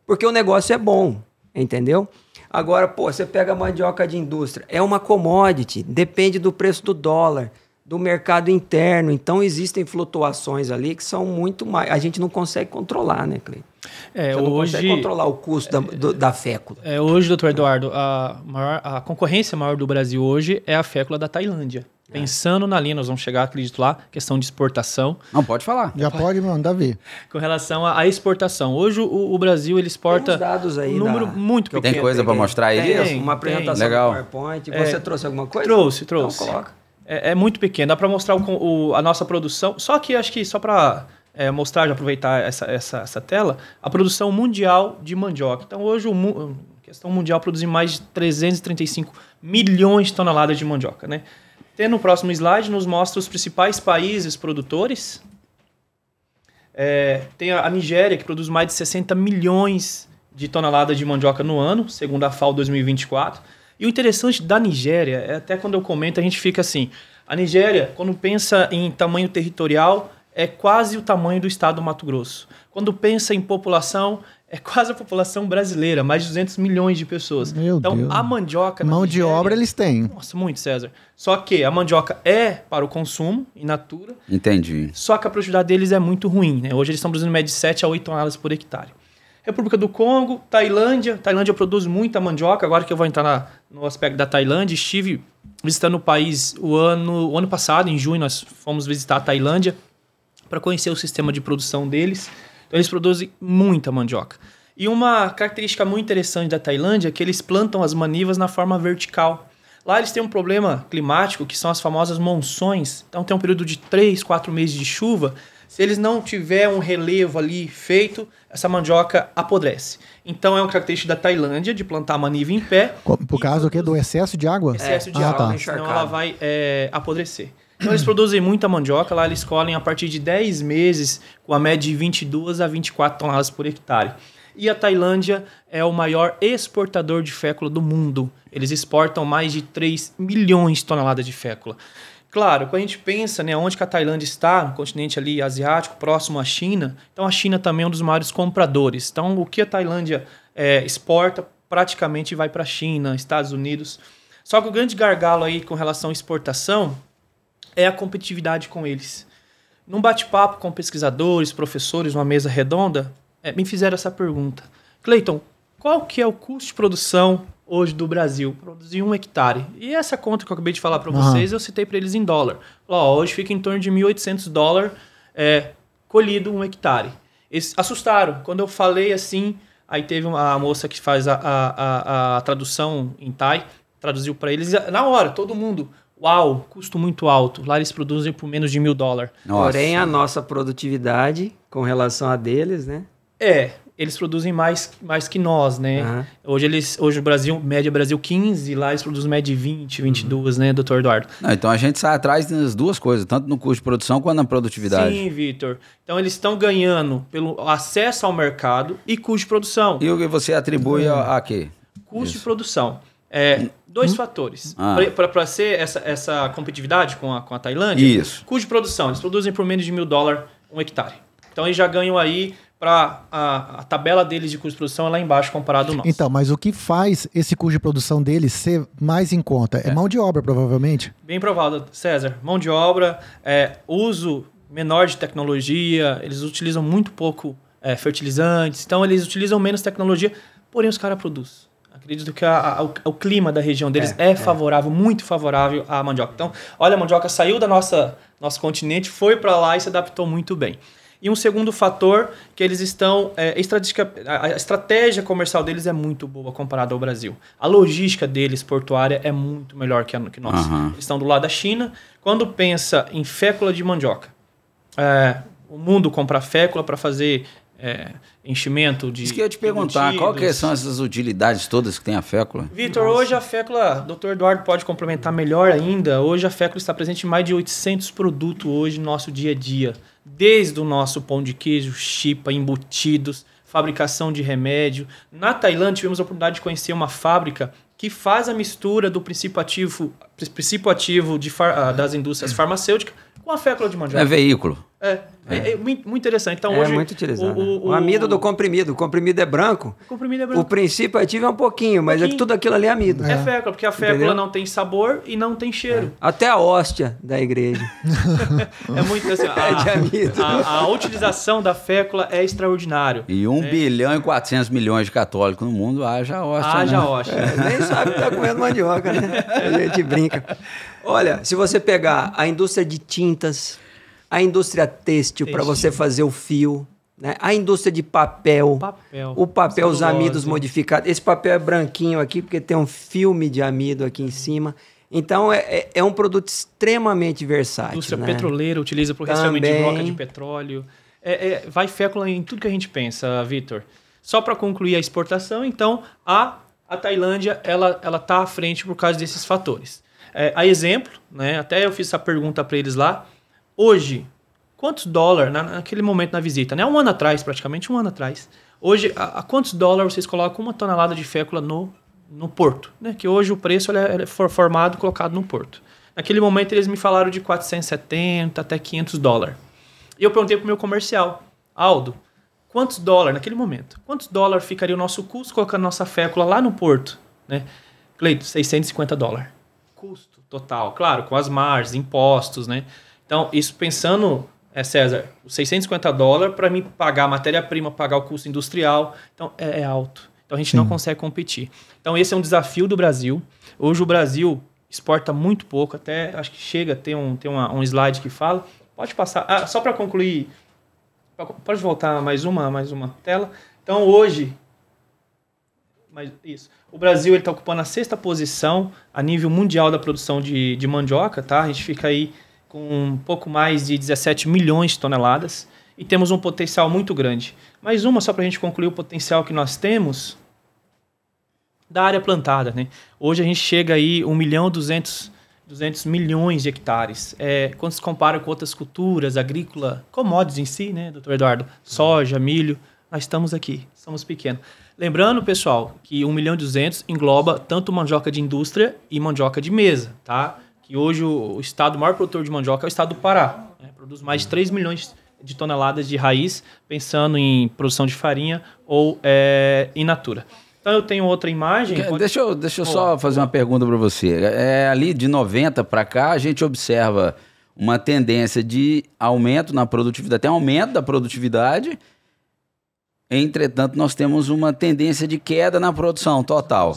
porque o negócio é bom, entendeu? Agora, você pega a mandioca de indústria, é uma commodity, depende do preço do dólar, do mercado interno, então existem flutuações ali que são muito mais... A gente não consegue controlar, né, Cleiton? Você não consegue controlar o custo da fécula.
Hoje, doutor Eduardo, a concorrência maior do Brasil hoje é a fécula da Tailândia. Pensando na linha, nós vamos chegar, acredito lá, questão de exportação.
Não, pode falar.
Já pode mandar ver.
Com relação à exportação. Hoje o Brasil ele exporta
dados aí
um número muito pequeno.
Tem coisa para mostrar aí?
Tem uma apresentação
legal.
do PowerPoint. Você trouxe alguma coisa?
Trouxe.
Então coloca.
É muito pequeno. Dá para mostrar a nossa produção. Só que acho que só para mostrar, aproveitar essa tela, a produção mundial de mandioca. Então hoje a questão mundial produz mais de 335 milhões de toneladas de mandioca, né? Tendo no próximo slide, nos mostra os principais países produtores. Tem a Nigéria, que produz mais de 60 milhões de toneladas de mandioca no ano, segundo a FAO 2024. E o interessante da Nigéria, até quando eu comento, a gente fica assim, a Nigéria, quando pensa em tamanho territorial, é quase o tamanho do estado do Mato Grosso. Quando pensa em população, é quase a população brasileira, mais de 200 milhões de pessoas.
Meu Deus.
A mandioca...
Mão de obra eles têm.
Nossa, muito, César. Só que a mandioca é para o consumo, in natura.
Entendi.
Só que a produtividade deles é muito ruim, né? Hoje eles estão produzindo média de 7 a 8 toneladas por hectare. República do Congo, Tailândia. Tailândia produz muita mandioca. Agora que eu vou entrar no aspecto da Tailândia, estive visitando o país o ano passado, em junho, nós fomos visitar a Tailândia para conhecer o sistema de produção deles. Então, eles produzem muita mandioca. E uma característica muito interessante da Tailândia é que eles plantam as manivas na forma vertical. Lá eles têm um problema climático, que são as famosas monções. Então, tem um período de 3, 4 meses de chuva. Se eles não tiverem um relevo ali feito, essa mandioca apodrece. Então, é uma característica da Tailândia de plantar a maniva em pé.
Por causa do quê? Do excesso de água?
Excesso de água,
tá.
senão ela vai apodrecer. Então, eles produzem muita mandioca. Lá eles colhem a partir de 10 meses, com a média de 22 a 24 toneladas por hectare. E a Tailândia é o maior exportador de fécula do mundo. Eles exportam mais de 3 milhões de toneladas de fécula. Claro, quando a gente pensa, né, onde que a Tailândia está, no continente ali asiático, próximo à China, então a China também é um dos maiores compradores. Então, o que a Tailândia exporta praticamente vai para a China, Estados Unidos. Só que o grande gargalo aí com relação à exportação é a competitividade com eles. Num bate-papo com pesquisadores, professores, numa mesa redonda, me fizeram essa pergunta. Cleiton, qual que é o custo de produção hoje do Brasil? Produzir 1 hectare. E essa conta que eu acabei de falar para vocês, eu citei para eles em dólar. Hoje fica em torno de $1.800 colhido 1 hectare. Eles assustaram. Quando eu falei assim, aí teve uma moça que faz a tradução em Thai, traduziu para eles. Na hora, todo mundo... Uau, custo muito alto. Lá eles produzem por menos de $1.000.
Porém, a nossa produtividade com relação a deles, né?
Eles produzem mais que nós, né? Uhum. Hoje o Brasil, média Brasil 15, lá eles produzem média 20, 22, né, doutor Eduardo?
Não, então a gente sai atrás das duas coisas, tanto no custo de produção quanto na produtividade.
Sim, Vitor. Então eles estão ganhando pelo acesso ao mercado e custo de produção.
E o que você atribui a quê?
Custo de produção. Dois fatores. Para ser essa competitividade com a Tailândia,
isso.
Custo de produção. Eles produzem por menos de $1.000 1 hectare. Então eles já ganham aí para a tabela deles de custo de produção é lá embaixo comparado ao nosso.
Então, mas o que faz esse custo de produção deles ser mais em conta? É mão de obra, provavelmente?
Bem provável, César. Mão de obra, uso menor de tecnologia, eles utilizam muito pouco fertilizantes, então eles utilizam menos tecnologia, porém os caras produzem. Acredito que o clima da região deles é favorável, muito favorável à mandioca. Então, olha, a mandioca saiu da nosso continente, foi para lá e se adaptou muito bem. E um segundo fator, que eles estão... a estratégia comercial deles é muito boa comparada ao Brasil. A logística deles, portuária, é muito melhor que nós. Eles estão do lado da China. Quando pensa em fécula de mandioca, o mundo compra fécula para fazer... enchimento de...
Isso que eu ia te perguntar, qual que são essas utilidades todas que tem a fécula?
Vitor, hoje a fécula, Dr. Eduardo pode complementar melhor ainda, hoje a fécula está presente em mais de 800 produtos hoje no nosso dia a dia, desde o nosso pão de queijo, chipa, embutidos, fabricação de remédio. Na Tailândia tivemos a oportunidade de conhecer uma fábrica que faz a mistura do princípio ativo das indústrias farmacêuticas com a fécula de mandioca.
É veículo.
É muito interessante. Então, hoje,
muito utilizado. O amido do comprimido. O comprimido é branco. O princípio ativo é um pouquinho, mas é que tudo aquilo ali é amido.
É fécula, porque a fécula não tem sabor e não tem cheiro.
Até a hóstia da igreja.
É muito assim.
de amido.
A utilização da fécula é extraordinário.
E 1 bilhão e 400 milhões de católicos no mundo, haja hóstia.
Haja hóstia.
Nem sabe que tá comendo mandioca, né? A gente brinca. Olha, se você pegar a indústria de tintas... A indústria têxtil para você fazer o fio, né? A indústria de papel, o papel, os amidos modificados. Esse papel é branquinho aqui porque tem um filme de amido aqui em cima. Então é um produto extremamente versátil. A
indústria petroleira utiliza para o resfriamento de roca de petróleo. Vai fécula em tudo que a gente pensa, Vitor. Só para concluir a exportação, então a Tailândia ela está à frente por causa desses fatores. A exemplo, né? Até eu fiz essa pergunta para eles lá. Hoje, quantos dólares, naquele momento na visita, né? Um ano atrás, praticamente um ano atrás. Hoje, a quantos dólares vocês colocam uma tonelada de fécula no porto? Né? Que hoje o preço é formado e colocado no porto. Naquele momento eles me falaram de 470 até 500 dólares. E eu perguntei para o meu comercial, Aldo, quantos dólares, naquele momento, quantos dólares ficaria o nosso custo colocando nossa fécula lá no porto? Né? Cleito, 650 dólares. Custo total, claro, com as margens, impostos, né? Então, isso pensando, César, os 650 dólares para mim pagar a matéria-prima, pagar o custo industrial, então é alto. Então, a gente não consegue competir. Então, esse é um desafio do Brasil. Hoje, o Brasil exporta muito pouco, até acho que chega, tem um slide que fala. Pode passar. Só para concluir, pode voltar mais uma tela. Então, hoje, o Brasil está ocupando a 6ª posição a nível mundial da produção de mandioca, tá? A gente fica aí com um pouco mais de 17 milhões de toneladas e temos um potencial muito grande. Mais só para a gente concluir o potencial que nós temos da área plantada, né? Hoje a gente chega aí 1.200 milhões de hectares. Quando se compara com outras culturas, agrícola, commodities em si, né, doutor Eduardo? Soja, milho, nós estamos aqui, somos pequenos. Lembrando, pessoal, que 1.200.000 engloba tanto mandioca de indústria e mandioca de mesa, tá? Que hoje o estado maior produtor de mandioca é o estado do Pará. Né? Produz mais de 3 milhões de toneladas de raiz, pensando em produção de farinha ou in natura. Então eu tenho outra imagem...
Deixa eu só fazer uma pergunta para você. Ali de 90 para cá, a gente observa uma tendência de aumento na produtividade, até aumento da produtividade. Entretanto, nós temos uma tendência de queda na produção total.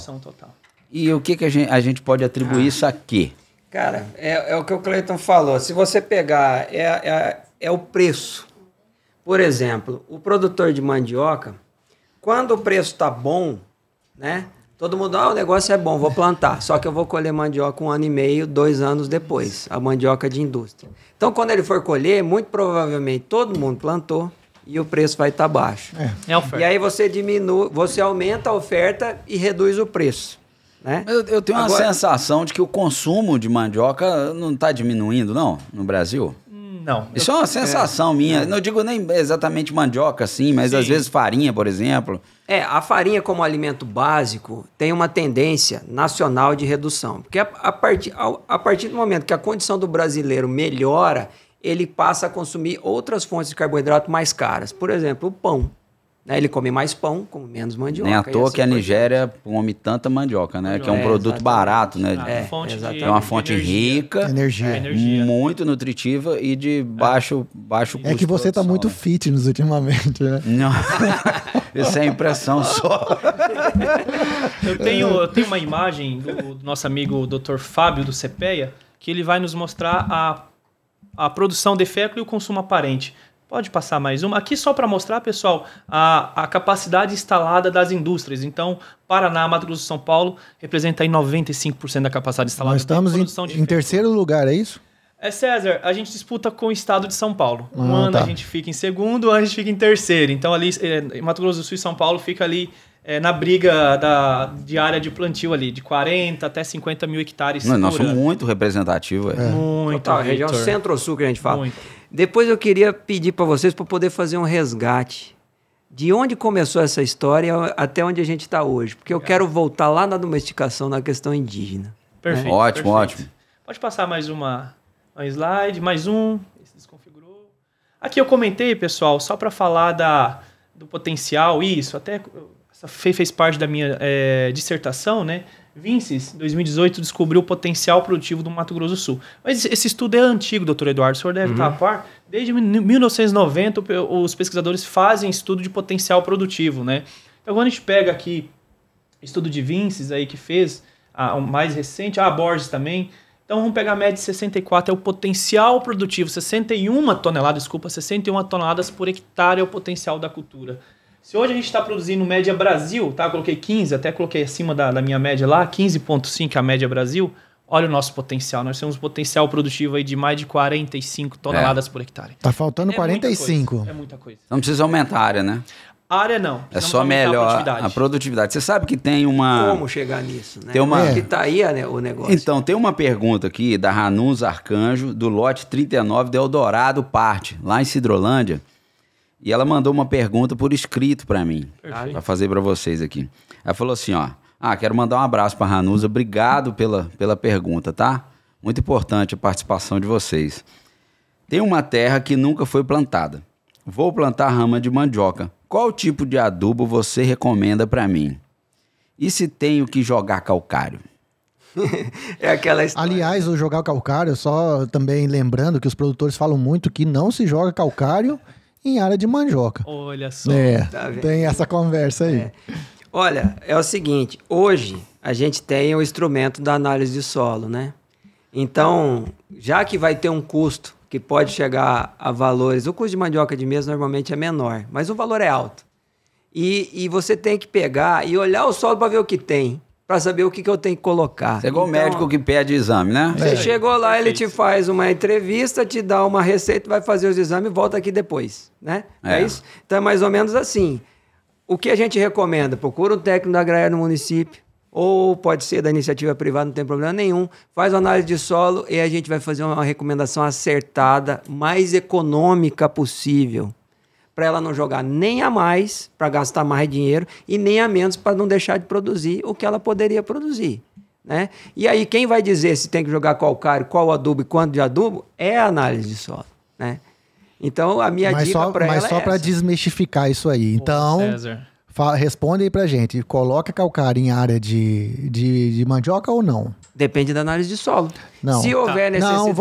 E o que a gente pode atribuir isso a quê?
Cara, é o que o Cleiton falou. Se você pegar, é o preço. Por exemplo, o produtor de mandioca, quando o preço está bom, né? Todo mundo, o negócio é bom, vou plantar. Só que eu vou colher mandioca 1 ano e meio, 2 anos depois. A mandioca de indústria. Então, quando ele for colher, muito provavelmente todo mundo plantou e o preço vai estar baixo. E aí você aumenta a oferta e reduz o preço. Né?
Eu tenho uma sensação de que o consumo de mandioca não está diminuindo, não, no Brasil?
Não.
Isso é uma sensação minha. Não digo nem exatamente mandioca, assim, mas às vezes farinha, por exemplo.
A farinha como alimento básico tem uma tendência nacional de redução. Porque a partir do momento que a condição do brasileiro melhora, ele passa a consumir outras fontes de carboidrato mais caras. Por exemplo, o pão. Né? Ele come mais pão, come menos mandioca.
Nem à toa
assim
que a
por
Nigéria come tanta mandioca, né? Que é um produto
exatamente.
barato, né?
exatamente.
É uma fonte rica,
Energia.
muito nutritiva e de baixo custo.
É que você tá muito fitness ultimamente, né?
Não, isso é impressão só.
Eu tenho uma imagem do nosso amigo Dr. Fábio do CPEA, que ele vai nos mostrar a produção de fécula e o consumo aparente. Pode passar mais uma. Aqui só para mostrar, pessoal, a capacidade instalada das indústrias. Então, Paraná, Mato Grosso e São Paulo representa aí 95% da capacidade instalada.
Nós estamos em terceiro lugar, é isso?
César, a gente disputa com o estado de São Paulo. Um ano a gente fica em segundo, um ano a gente fica em terceiro. Então, ali, Mato Grosso do Sul e São Paulo fica ali na briga de área de plantio ali, de 40 até 50 mil hectares.
Nós somos muito representativos.
Muito.
Total, região centro-sul que a gente fala.
Muito.
Depois eu queria pedir para vocês para poder fazer um resgate de onde começou essa história até onde a gente está hoje. Porque eu quero voltar lá na domesticação, na questão indígena.
Perfeito.
Ótimo,
perfeito.
ótimo.
Pode passar mais um slide, mais um. Esse desconfigurou. Aqui eu comentei, pessoal, só para falar do potencial, isso, até essa fez parte da minha dissertação, né? Vinces, 2018, descobriu o potencial produtivo do Mato Grosso do Sul. Mas esse estudo é antigo, doutor Eduardo, o senhor deve estar a par. Desde 1990, os pesquisadores fazem estudo de potencial produtivo, né? Então, quando a gente pega aqui estudo de Vinces aí que fez, o mais recente, a Borges também. Então, vamos pegar a média de 64, é o potencial produtivo, 61 toneladas por hectare é o potencial da cultura. Se hoje a gente está produzindo média Brasil, tá? Eu coloquei 15, até coloquei acima da minha média lá, 15,5 a média Brasil, olha o nosso potencial. Nós temos um potencial produtivo aí de mais de 45 toneladas por hectare.
Tá faltando 45.
É muita coisa.
Não precisa aumentar a área, né?
A área não.
É só melhor a produtividade. Você sabe que tem uma...
Como chegar nisso, né?
Tem uma...
Que tá aí o negócio.
Então, tem uma pergunta aqui da Ranus Arcanjo, do lote 39 de Eldorado Parte, lá em Cidrolândia. E ela mandou uma pergunta por escrito para mim, para fazer para vocês aqui. Ela falou assim, ó, quero mandar um abraço para a Ranusa, obrigado pela pergunta, tá? Muito importante a participação de vocês. Tem uma terra que nunca foi plantada. Vou plantar rama de mandioca. Qual tipo de adubo você recomenda para mim? E se tenho que jogar calcário?
É aquela história.
Aliás, o jogar calcário, só também lembrando que os produtores falam muito que não se joga calcário em área de mandioca.
Olha só.
Tá vendo?
Tem essa conversa aí.
Olha, é o seguinte, hoje a gente tem o instrumento da análise de solo, né? Então, já que vai ter um custo que pode chegar a valores, o custo de mandioca de mesa normalmente é menor, mas o valor é alto. E você tem que pegar e olhar o solo para ver o que tem, para saber o que eu tenho que colocar.
Você é igual o médico que pede exame, né?
Você chegou lá, ele te faz uma entrevista, te dá uma receita, vai fazer os exames e volta aqui depois, né? É isso? Então é mais ou menos assim. O que a gente recomenda? Procura um técnico da agrária no município, ou pode ser da iniciativa privada, não tem problema nenhum. Faz uma análise de solo e a gente vai fazer uma recomendação acertada, mais econômica possível, para ela não jogar nem a mais, para gastar mais dinheiro, e nem a menos para não deixar de produzir o que ela poderia produzir, né? E aí quem vai dizer se tem que jogar calcário, qual adubo e quanto de adubo, é a análise de solo, né? Então a minha dica para ela é
Mas só para desmistificar isso aí. Então, responde aí pra gente, coloca calcário em área de mandioca ou não?
Depende da análise de solo.
Não.
Se houver necessidade,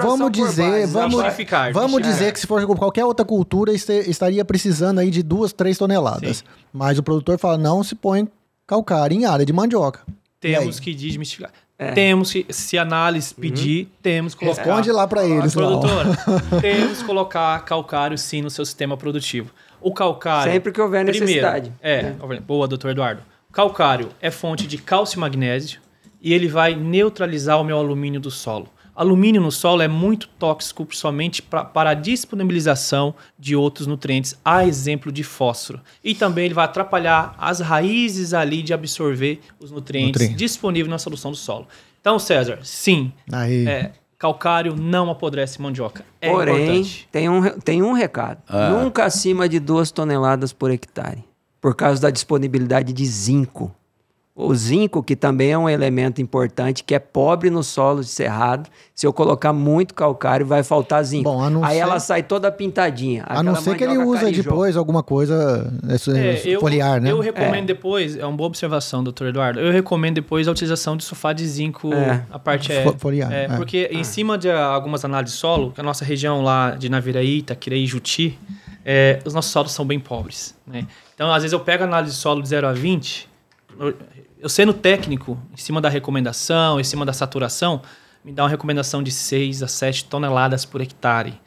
vamos dizer, vamos
Justificar.
dizer que se for qualquer outra cultura estaria precisando aí de 2, 3 toneladas. Sim. Mas o produtor fala, não se põe calcário em área de mandioca.
Temos que desmistificar. Temos que, se a análise pedir, temos que colocar...
Responde lá para eles.
Produtora, temos que colocar calcário sim no seu sistema produtivo. O calcário...
Sempre que houver necessidade.
Boa, doutor Eduardo. O calcário é fonte de cálcio e magnésio e ele vai neutralizar o meu alumínio do solo. Alumínio no solo é muito tóxico somente para a disponibilização de outros nutrientes, a exemplo de fósforo. E também ele vai atrapalhar as raízes ali de absorver os nutrientes disponíveis na solução do solo. Então, César, sim, calcário não apodrece mandioca.
Porém,
importante.
Tem um recado. Nunca acima de 2 toneladas por hectare, por causa da disponibilidade de zinco. O zinco, que também é um elemento importante, que é pobre no solo de cerrado. Se eu colocar muito calcário, vai faltar zinco.
Bom,
aí ela sai toda pintadinha.
A não ser que ele usa depois alguma coisa foliar, né?
Eu recomendo depois, é uma boa observação, doutor Eduardo, eu recomendo depois a utilização de sulfato de zinco, a parte
foliar.
Porque em cima de algumas análises de solo, que a nossa região lá de Naviraí, Itaquiraí, Juti, os nossos solos são bem pobres, né? Então, às vezes eu pego a análise de solo de 0 a 20... Eu sendo técnico, em cima da recomendação, em cima da saturação, me dá uma recomendação de 6 a 7 toneladas por hectare.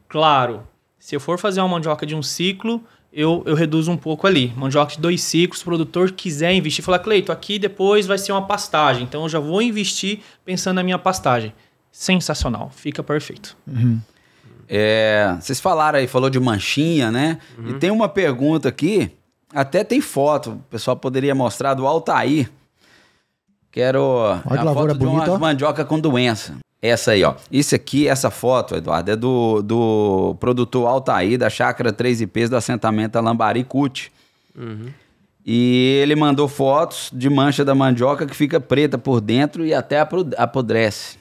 Claro, se eu for fazer uma mandioca de um ciclo, eu reduzo um pouco ali. Mandioca de 2 ciclos, o produtor quiser investir, falar, Cleito, aqui depois vai ser uma pastagem, então eu já vou investir pensando na minha pastagem. Sensacional, fica perfeito.
Uhum.
Vocês falaram aí, falou de manchinha, né? E tem uma pergunta aqui, até tem foto, o pessoal poderia mostrar, do Altair. Quero a foto de uma mandioca com doença. Essa aí, ó. Isso aqui, essa foto, Eduardo, é do produtor Altair, da chácara 3IPs do assentamento Alambari Cuti. E ele mandou fotos de mancha da mandioca que fica preta por dentro e até apodrece.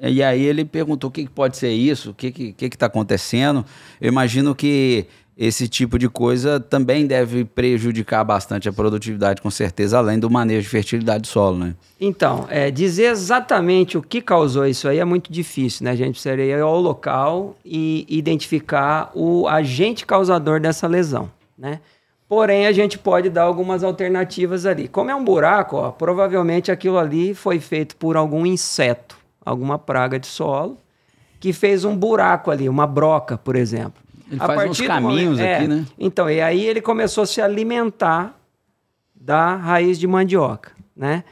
E aí ele perguntou o que pode ser isso, o que está acontecendo. Eu imagino que esse tipo de coisa também deve prejudicar bastante a produtividade, com certeza, além do manejo de fertilidade do solo, né?
Então, dizer exatamente o que causou isso aí é muito difícil, né? A gente precisaria ir ao local e identificar o agente causador dessa lesão, né? Porém, a gente pode dar algumas alternativas ali. Como é um buraco, ó, provavelmente aquilo ali foi feito por algum inseto, alguma praga de solo, que fez um buraco ali, uma broca, por exemplo.
Ele faz uns caminhos aqui, né?
Então, e aí ele começou a se alimentar da raiz de mandioca, né?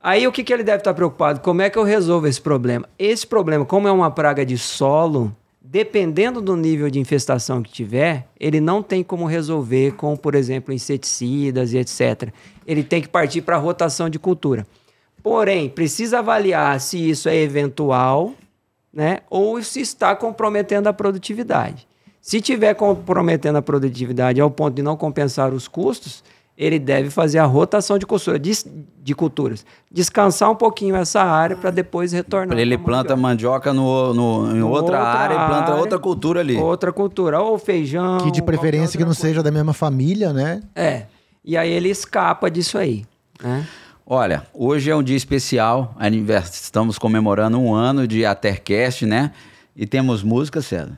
Aí o que ele deve estar preocupado? Como é que eu resolvo esse problema? Esse problema, como é uma praga de solo, dependendo do nível de infestação que tiver, ele não tem como resolver com, por exemplo, inseticidas e etc. Ele tem que partir para a rotação de cultura. Porém, precisa avaliar se isso é eventual, né? Ou se está comprometendo a produtividade. Se estiver comprometendo a produtividade ao ponto de não compensar os custos, ele deve fazer a rotação de culturas. Descansar um pouquinho essa área para depois retornar.
Ele planta mandioca em outra área e planta outra cultura ali.
Outra cultura, ou feijão.
Que de preferência que não seja da mesma família, né?
E aí ele escapa disso aí, né?
Olha, hoje é um dia especial, estamos comemorando 1 ano de Atercast, né? E temos música, César.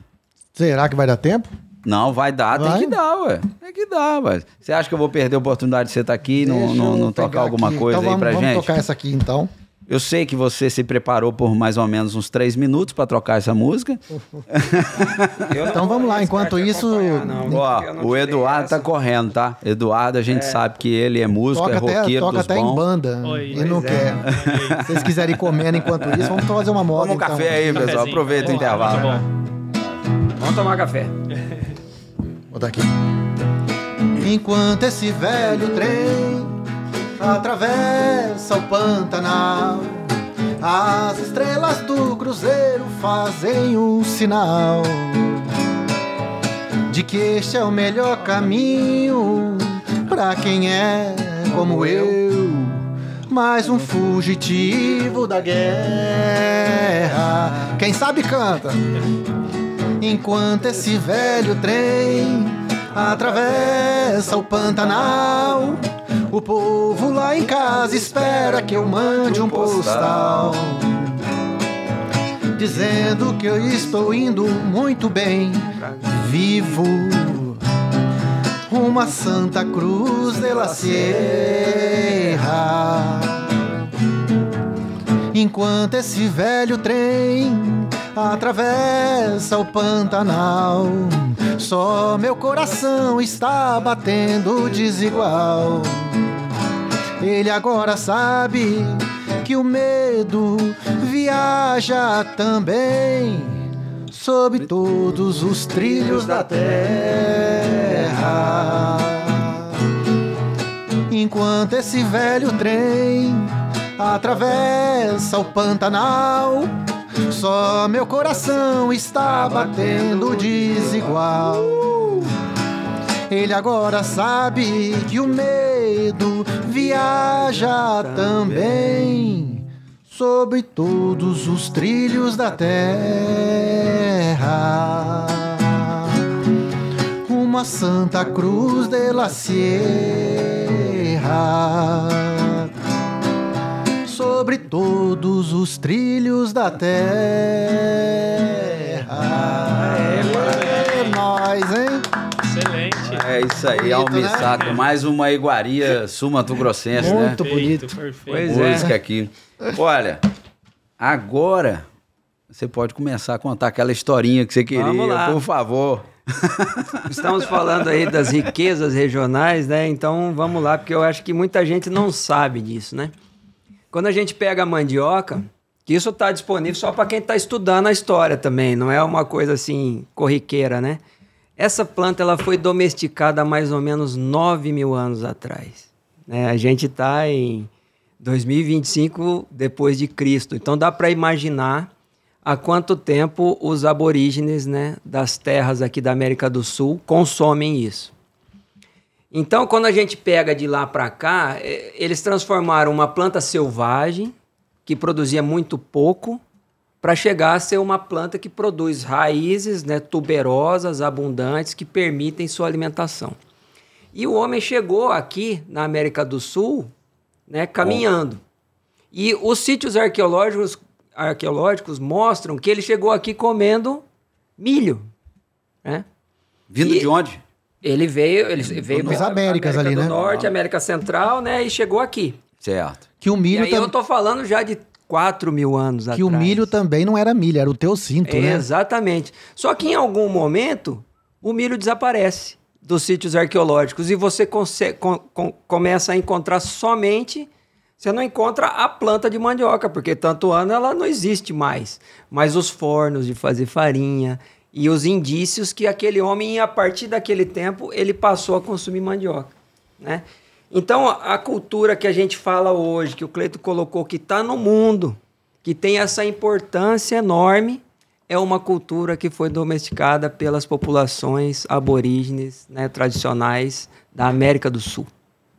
Será que vai dar tempo?
Não, vai dar, tem que dar, ué. Tem que dar, ué. Você acha que eu vou perder a oportunidade de você estar aqui e não tocar alguma coisa então, aí pra gente?
Vamos tocar essa aqui, então.
Eu sei que você se preparou por mais ou menos uns 3 minutos para trocar essa música.
Então vamos lá, enquanto isso...
o Eduardo tá correndo, tá? Eduardo, a gente sabe que ele é músico, é roqueiro dos bons.
Toca até em banda e não quer. Se vocês quiserem ir comendo enquanto isso, vamos fazer uma moda.
Vamos um café aí, pessoal. Aproveita o intervalo.
Tá bom.
Vamos tomar café.
Vou botar aqui. Enquanto esse velho trem atravessa o Pantanal, as estrelas do cruzeiro fazem um sinal de que este é o melhor caminho pra quem é como eu, mais um fugitivo da guerra. Quem sabe canta. Enquanto esse velho trem atravessa o Pantanal, o povo lá em casa espera que eu mande um postal dizendo que eu estou indo muito bem, vivo, rumo a Santa Cruz de la Sierra. Enquanto esse velho trem atravessa o Pantanal, só meu coração está batendo desigual. Ele agora sabe que o medo viaja também sobre todos os trilhos da terra. Enquanto esse velho trem atravessa o Pantanal, só meu coração está batendo desigual. Ele agora sabe que o medo segredo viaja também sobre todos os trilhos da terra. Uma Santa Cruz de la Sierra, sobre todos os trilhos da terra. É nóis, hein?
Excelente.
É isso aí,
Bonito,
almoçar
né?
com mais uma iguaria sul-mato-grossense, né?
Muito bonito.
Perfeito.
Pois é.
Música aqui. Olha, agora você pode começar a contar aquela historinha que você queria,
Vamos lá.
por favor.
Estamos falando aí das riquezas regionais, né? Então vamos lá, porque eu acho que muita gente não sabe disso, né? Quando a gente pega a mandioca, que isso está disponível só para quem está estudando a história também, não é uma coisa assim corriqueira, né? Essa planta ela foi domesticada há mais ou menos 9.000 anos atrás, né? A gente está em 2025 depois de Cristo, então dá para imaginar há quanto tempo os aborígenes, né, das terras aqui da América do Sul consomem isso. Então, quando a gente pega de lá para cá, eles transformaram uma planta selvagem, que produzia muito pouco, para chegar a ser uma planta que produz raízes, né, tuberosas, abundantes, que permitem sua alimentação. E o homem chegou aqui na América do Sul, né, caminhando. E os sítios arqueológicos mostram que ele chegou aqui comendo milho, né?
Vindo
E-
de onde?
Ele veio
Nas
pela
Américas
América
ali,
do
né?
Norte, América Central, né? E chegou aqui.
Certo.
Que o
E
milho,
aí eu tô falando já de 4.000 anos
que o
atrás.
milho também não era milho, era o teocinto, né?
Exatamente. Só que em algum momento o milho desaparece dos sítios arqueológicos e você começa a encontrar somente. Você não encontra a planta de mandioca, porque tanto ano ela não existe mais. Mas os fornos de fazer farinha e os indícios que aquele homem, a partir daquele tempo, ele passou a consumir mandioca, né? Então, a cultura que a gente fala hoje, que o Cleito colocou, que está no mundo, que tem essa importância enorme, é uma cultura que foi domesticada pelas populações aborígenes, né, tradicionais da América do Sul,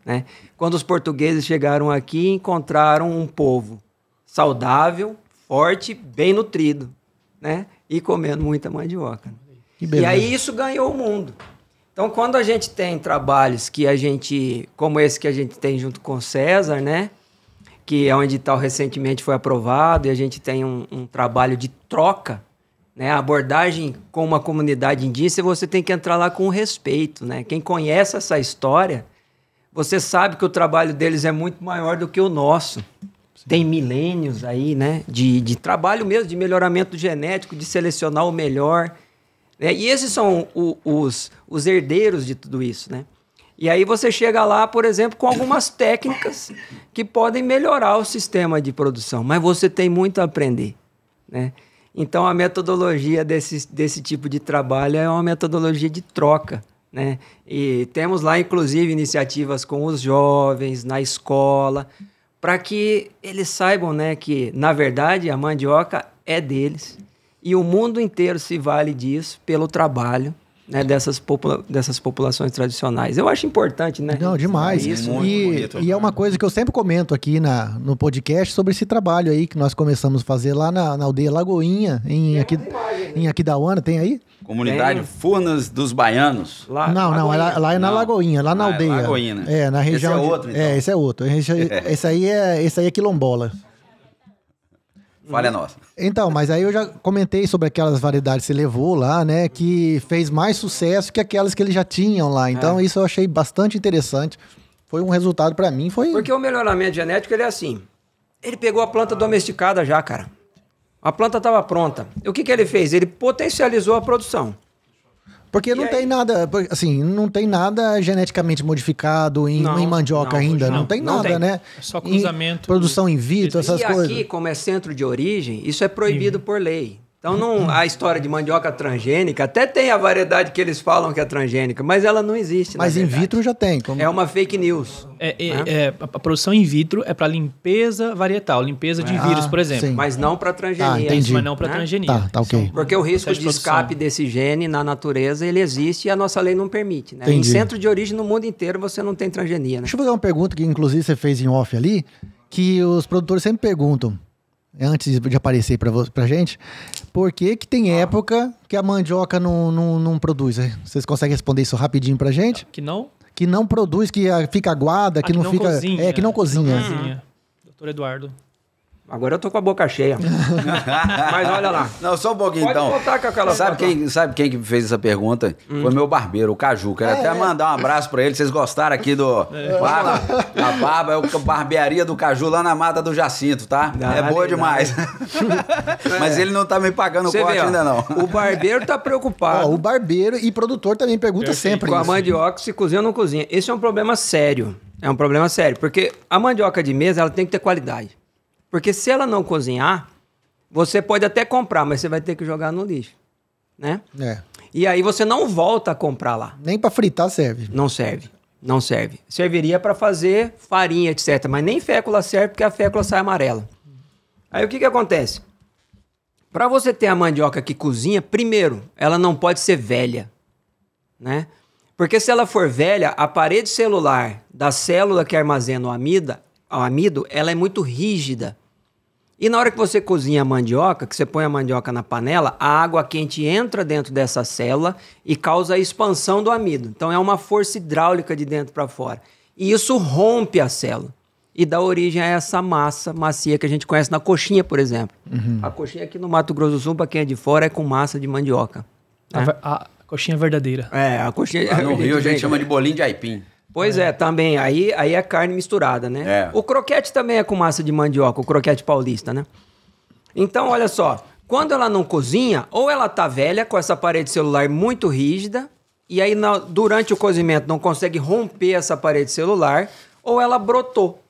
né? Quando os portugueses chegaram aqui, encontraram um povo saudável, forte, bem nutrido, né? E comendo muita mandioca.
Que
E
beleza.
aí isso ganhou o mundo. Então, quando a gente tem trabalhos que a gente, como esse que a gente tem junto com o César, né? Que é um edital recentemente foi aprovado e a gente tem um trabalho de troca, né? A abordagem com uma comunidade indígena, você tem que entrar lá com respeito, né? Quem conhece essa história, você sabe que o trabalho deles é muito maior do que o nosso. Tem milênios aí, né? De trabalho mesmo, de melhoramento genético, de selecionar o melhor, né? E esses são os herdeiros de tudo isso, né? E aí você chega lá, por exemplo, com algumas técnicas que podem melhorar o sistema de produção, mas você tem muito a aprender, né? Então a metodologia desse tipo de trabalho é uma metodologia de troca, né? E temos lá, inclusive, iniciativas com os jovens, na escola, para que eles saibam, né, que, na verdade, a mandioca é deles e o mundo inteiro se vale disso pelo trabalho, né, dessas populações tradicionais. Eu acho importante, né?
Não, demais.
Isso.
Muito bonito.
E é uma coisa que eu sempre comento aqui no podcast sobre esse trabalho aí que nós começamos a fazer lá na aldeia Lagoinha, em Aquidauana. Tem aí?
Comunidade
Tem.
Furnas dos Baianos.
Lá,
Não, lá é na
Não.
Lagoinha, lá na
Ah, é
aldeia.
Lagoinha, né?
É, na região.
Esse é outro, então.
Esse é outro. Esse aí é quilombola.
Falha nossa.
Então, mas aí eu já comentei sobre aquelas variedades que você levou lá, né? Que fez mais sucesso que aquelas que eles já tinham lá. Então, isso eu achei bastante interessante. Foi um resultado pra mim, foi...
Porque o melhoramento genético, ele é assim. Ele pegou a planta domesticada já, cara. A planta estava pronta. E o que ele fez? Ele potencializou a produção.
Porque não tem nada, assim, não tem nada geneticamente modificado em mandioca ainda. Não tem nada, né?
É só cruzamento.
Produção in vitro, essas
E
coisas.
aqui, como é centro de origem, isso é proibido por lei.
Então, a história de mandioca transgênica, até tem a variedade que eles falam que é transgênica, mas ela não existe.
Mas in vitro já tem.
É uma fake news.
A produção in vitro é para limpeza varietal, limpeza de vírus, por exemplo.
Sim.
Mas não para transgenia.
Entendi.
Mas não para transgenia.
Tá ok.
Porque o risco de escape desse gene na natureza, ele existe e a nossa lei não permite. Né? Em centro de origem no mundo inteiro você não tem transgenia. Né?
Deixa eu fazer uma pergunta que inclusive você fez em off ali, que os produtores sempre perguntam, antes de aparecer pra gente, por que tem época que a mandioca não produz? Vocês conseguem responder isso rapidinho pra gente?
Que não?
Que não produz, que fica aguada, que não fica...
Cozinha,
que não cozinha.
Não cozinha. Doutor Eduardo.
Agora eu tô com a boca cheia. Mas olha lá.
Não, só um pouquinho
Pode
então.
voltar com aquela
Sabe quem que fez essa pergunta? Foi meu barbeiro, o Caju. Quero até mandar um abraço pra ele. Vocês gostaram aqui do Barba? A Barba é a barbearia do Caju lá na Mata do Jacinto, tá? É boa demais. Mas ele não tá me pagando o corte ainda não.
O barbeiro tá preocupado.
O barbeiro e produtor também pergunta sempre
com a
isso.
mandioca, se cozinha ou não cozinha. Esse é um problema sério. É um problema sério. Porque a mandioca de mesa, ela tem que ter qualidade. Porque se ela não cozinhar, você pode até comprar, mas você vai ter que jogar no lixo, né? E aí você não volta a comprar lá.
Nem para fritar serve.
Não serve. Não serve. Serviria para fazer farinha, etc. Mas nem fécula serve, porque a fécula sai amarela. Aí o que acontece? Para você ter a mandioca que cozinha, primeiro, ela não pode ser velha, né? Porque se ela for velha, a parede celular da célula que armazena o amido, ela é muito rígida. E na hora que você cozinha a mandioca, que você põe a mandioca na panela, a água quente entra dentro dessa célula e causa a expansão do amido. Então é uma força hidráulica de dentro para fora. E isso rompe a célula e dá origem a essa massa macia que a gente conhece na coxinha, por exemplo. A coxinha aqui no Mato Grosso do Sul, para quem é de fora, é com massa de mandioca. Né?
A coxinha verdadeira.
A coxinha...
No Rio a gente chama de bolinho de aipim.
Pois é, também. Aí é carne misturada, né? O croquete também é com massa de mandioca, o croquete paulista, né? Então, olha só. Quando ela não cozinha, ou ela tá velha, com essa parede celular muito rígida, e aí durante o cozimento não consegue romper essa parede celular, ou ela brotou.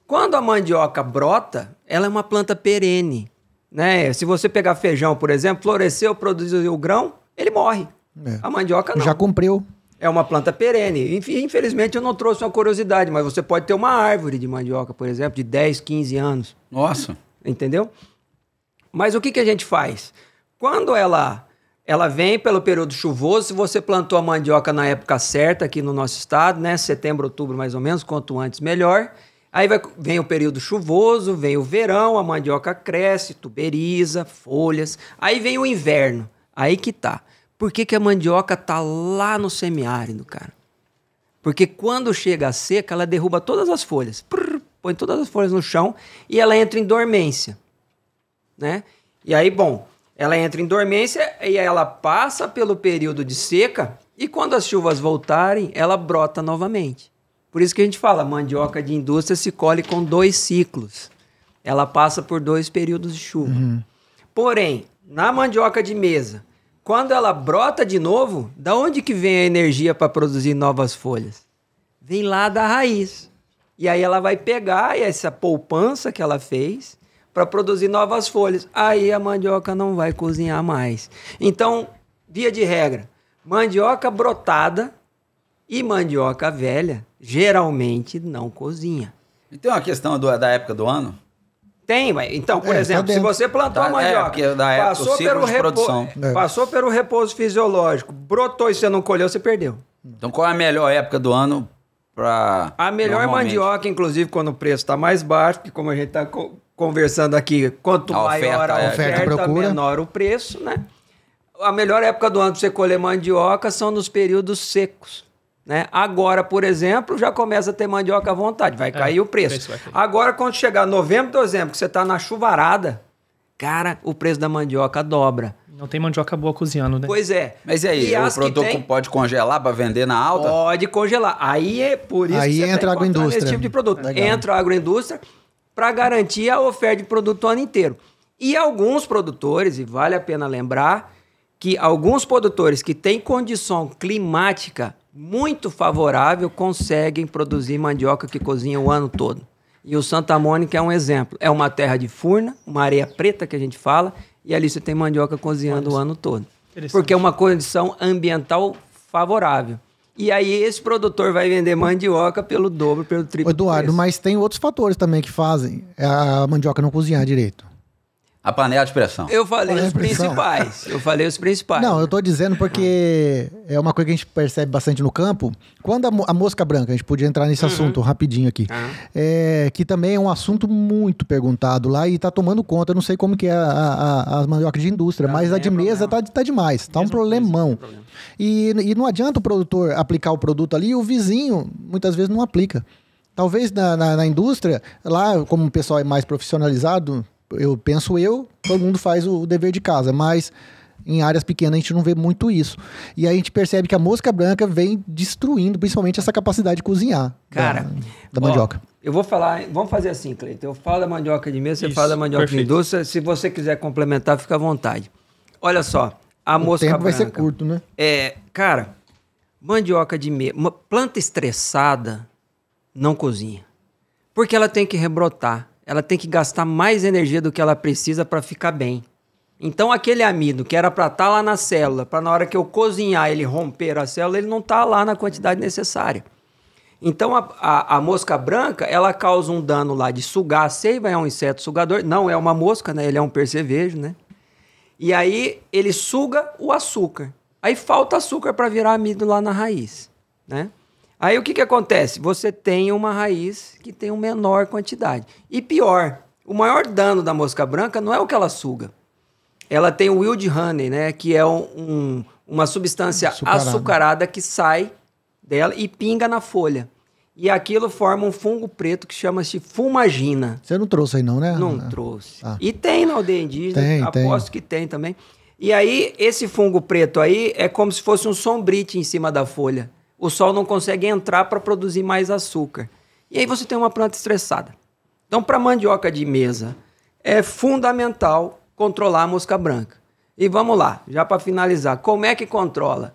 Quando a mandioca brota, ela é uma planta perene, né? Se você pegar feijão, por exemplo, floresceu, produziu o grão, ele morre. A mandioca não.
Já cumpriu.
É uma planta perene. Infelizmente eu não trouxe uma curiosidade, mas você pode ter uma árvore de mandioca, por exemplo, de 10, 15 anos.
Nossa.
Entendeu? Mas o que a gente faz? Quando ela vem pelo período chuvoso, se você plantou a mandioca na época certa aqui no nosso estado, né? Setembro, outubro mais ou menos, quanto antes melhor. Aí vem o período chuvoso, vem o verão, a mandioca cresce, tuberiza, folhas. Aí vem o inverno. Aí que tá. Por que a mandioca tá lá no semiárido, cara? Porque quando chega a seca, ela derruba todas as folhas. Põe todas as folhas no chão e ela entra em dormência, né? E aí, bom, ela entra em dormência e ela passa pelo período de seca e quando as chuvas voltarem, ela brota novamente. Por isso que a gente fala, mandioca de indústria se colhe com 2 ciclos. Ela passa por 2 períodos de chuva. Porém, na mandioca de mesa, quando ela brota de novo, da onde que vem a energia para produzir novas folhas? Vem lá da raiz. E aí ela vai pegar essa poupança que ela fez para produzir novas folhas. Aí a mandioca não vai cozinhar mais. Então, via de regra, mandioca brotada e mandioca velha geralmente não cozinha.
E tem uma questão da época do ano?
Tem, então, por exemplo, se você plantou a mandioca, passou pelo repouso fisiológico, brotou e você não colheu, você perdeu.
Então, qual é a melhor época do ano para...
A melhor mandioca, inclusive, quando o preço está mais baixo, porque como a gente está conversando aqui, quanto maior a oferta, menor o preço, né? A melhor época do ano para você colher mandioca são nos períodos secos. Né? Agora, por exemplo, já começa a ter mandioca à vontade, vai cair o preço. Agora, quando chegar novembro, dezembro, que você está na chuvarada, cara, o preço da mandioca dobra.
Não tem mandioca boa cozinhando, né?
Pois é.
Mas e aí, o produtor pode congelar para vender na alta?
Pode congelar. Aí é por isso que você
entra a agroindústria.
Esse tipo de produto. Entra a agroindústria para garantir a oferta de produto o ano inteiro. E alguns produtores, e vale a pena lembrar, que alguns produtores que têm condição climática muito favorável conseguem produzir mandioca que cozinha o ano todo. E o Santa Mônica é um exemplo. É uma terra de furna, uma areia preta que a gente fala, e ali você tem mandioca cozinhando o ano todo. Porque é uma condição ambiental favorável. E aí esse produtor vai vender mandioca pelo dobro, pelo triplo.
Eduardo, mas tem outros fatores também que fazem a mandioca não cozinhar direito.
A panela de pressão.
Eu falei os principais.
Não, eu tô dizendo porque é uma coisa que a gente percebe bastante no campo. Quando a mosca branca, a gente podia entrar nesse assunto rapidinho aqui, que também é um assunto muito perguntado lá e tá tomando conta, eu não sei como que é as mandiocas de indústria, mas a de mesa tá demais, tá um problemão. E não adianta o produtor aplicar o produto ali e o vizinho muitas vezes não aplica. Talvez na indústria, lá como o pessoal é mais profissionalizado, todo mundo faz o dever de casa, mas em áreas pequenas a gente não vê muito isso. E aí a gente percebe que a mosca branca vem destruindo principalmente essa capacidade de cozinhar da mandioca.
Eu vou falar, vamos fazer assim, Cleiton. Eu falo da mandioca de mesa, você fala da mandioca de indústria. Se você quiser complementar, fica à vontade. Olha só, a mosca branca. O tempo vai ser curto, né? Cara, mandioca de mesa, uma planta estressada não cozinha. Porque ela tem que rebrotar. Ela tem que gastar mais energia do que ela precisa para ficar bem. Então, aquele amido que era para estar lá na célula, para na hora que eu cozinhar ele romper a célula, ele não está lá na quantidade necessária. Então, a mosca branca, ela causa um dano lá de sugar a seiva, é um inseto sugador, não é uma mosca, né? Ele é um percevejo, né? E aí, ele suga o açúcar. Aí, falta açúcar para virar amido lá na raiz, né? Aí o que acontece? Você tem uma raiz que tem uma menor quantidade. E pior, o maior dano da mosca branca não é o que ela suga. Ela tem o wild honey, né? Que é uma substância açucarada que sai dela e pinga na folha. E aquilo forma um fungo preto que chama-se fumagina.
Você não trouxe aí não, né?
Não trouxe. E tem na aldeia indígena, aposto que tem também. E aí, esse fungo preto aí é como se fosse um sombrite em cima da folha. O sol não consegue entrar para produzir mais açúcar. E aí você tem uma planta estressada. Então, para mandioca de mesa, é fundamental controlar a mosca branca. E vamos lá, já para finalizar. Como é que controla?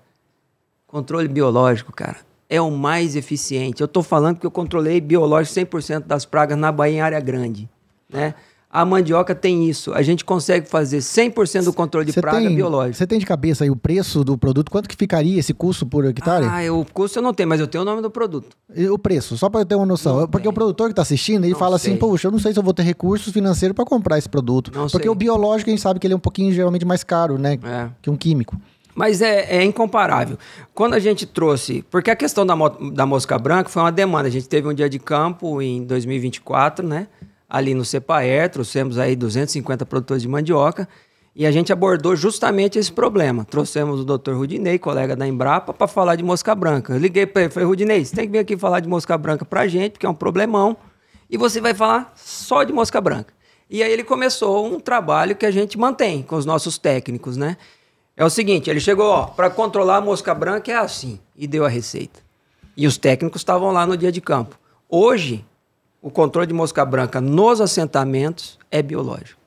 Controle biológico, cara, é o mais eficiente. Eu estou falando que eu controlei biológico 100% das pragas na Bahia em área grande, né? A mandioca tem isso. A gente consegue fazer 100% do controle de praga biológica.
Você tem de cabeça aí o preço do produto? Quanto que ficaria esse custo por hectare?
O custo eu não tenho, mas eu tenho o nome do produto.
E o preço, só para eu ter uma noção. Porque o produtor que está assistindo, ele fala assim, poxa, eu não sei se eu vou ter recursos financeiros para comprar esse produto. Porque o biológico, a gente sabe que ele é um pouquinho, geralmente, mais caro, né? Que um químico.
Mas é incomparável. Quando a gente trouxe... Porque a questão da mosca branca foi uma demanda. A gente teve um dia de campo em 2024, né? Ali no Cepaer, trouxemos aí 250 produtores de mandioca e a gente abordou justamente esse problema. Trouxemos o Dr. Rudinei, colega da Embrapa, para falar de mosca branca. Eu liguei para ele e falei, Rudinei, você tem que vir aqui falar de mosca branca para a gente, porque é um problemão, e você vai falar só de mosca branca. E aí ele começou um trabalho que a gente mantém com os nossos técnicos, né? É o seguinte, ele chegou, para controlar a mosca branca é assim, e deu a receita. E os técnicos estavam lá no dia de campo. Hoje, o controle de mosca branca nos assentamentos é biológico.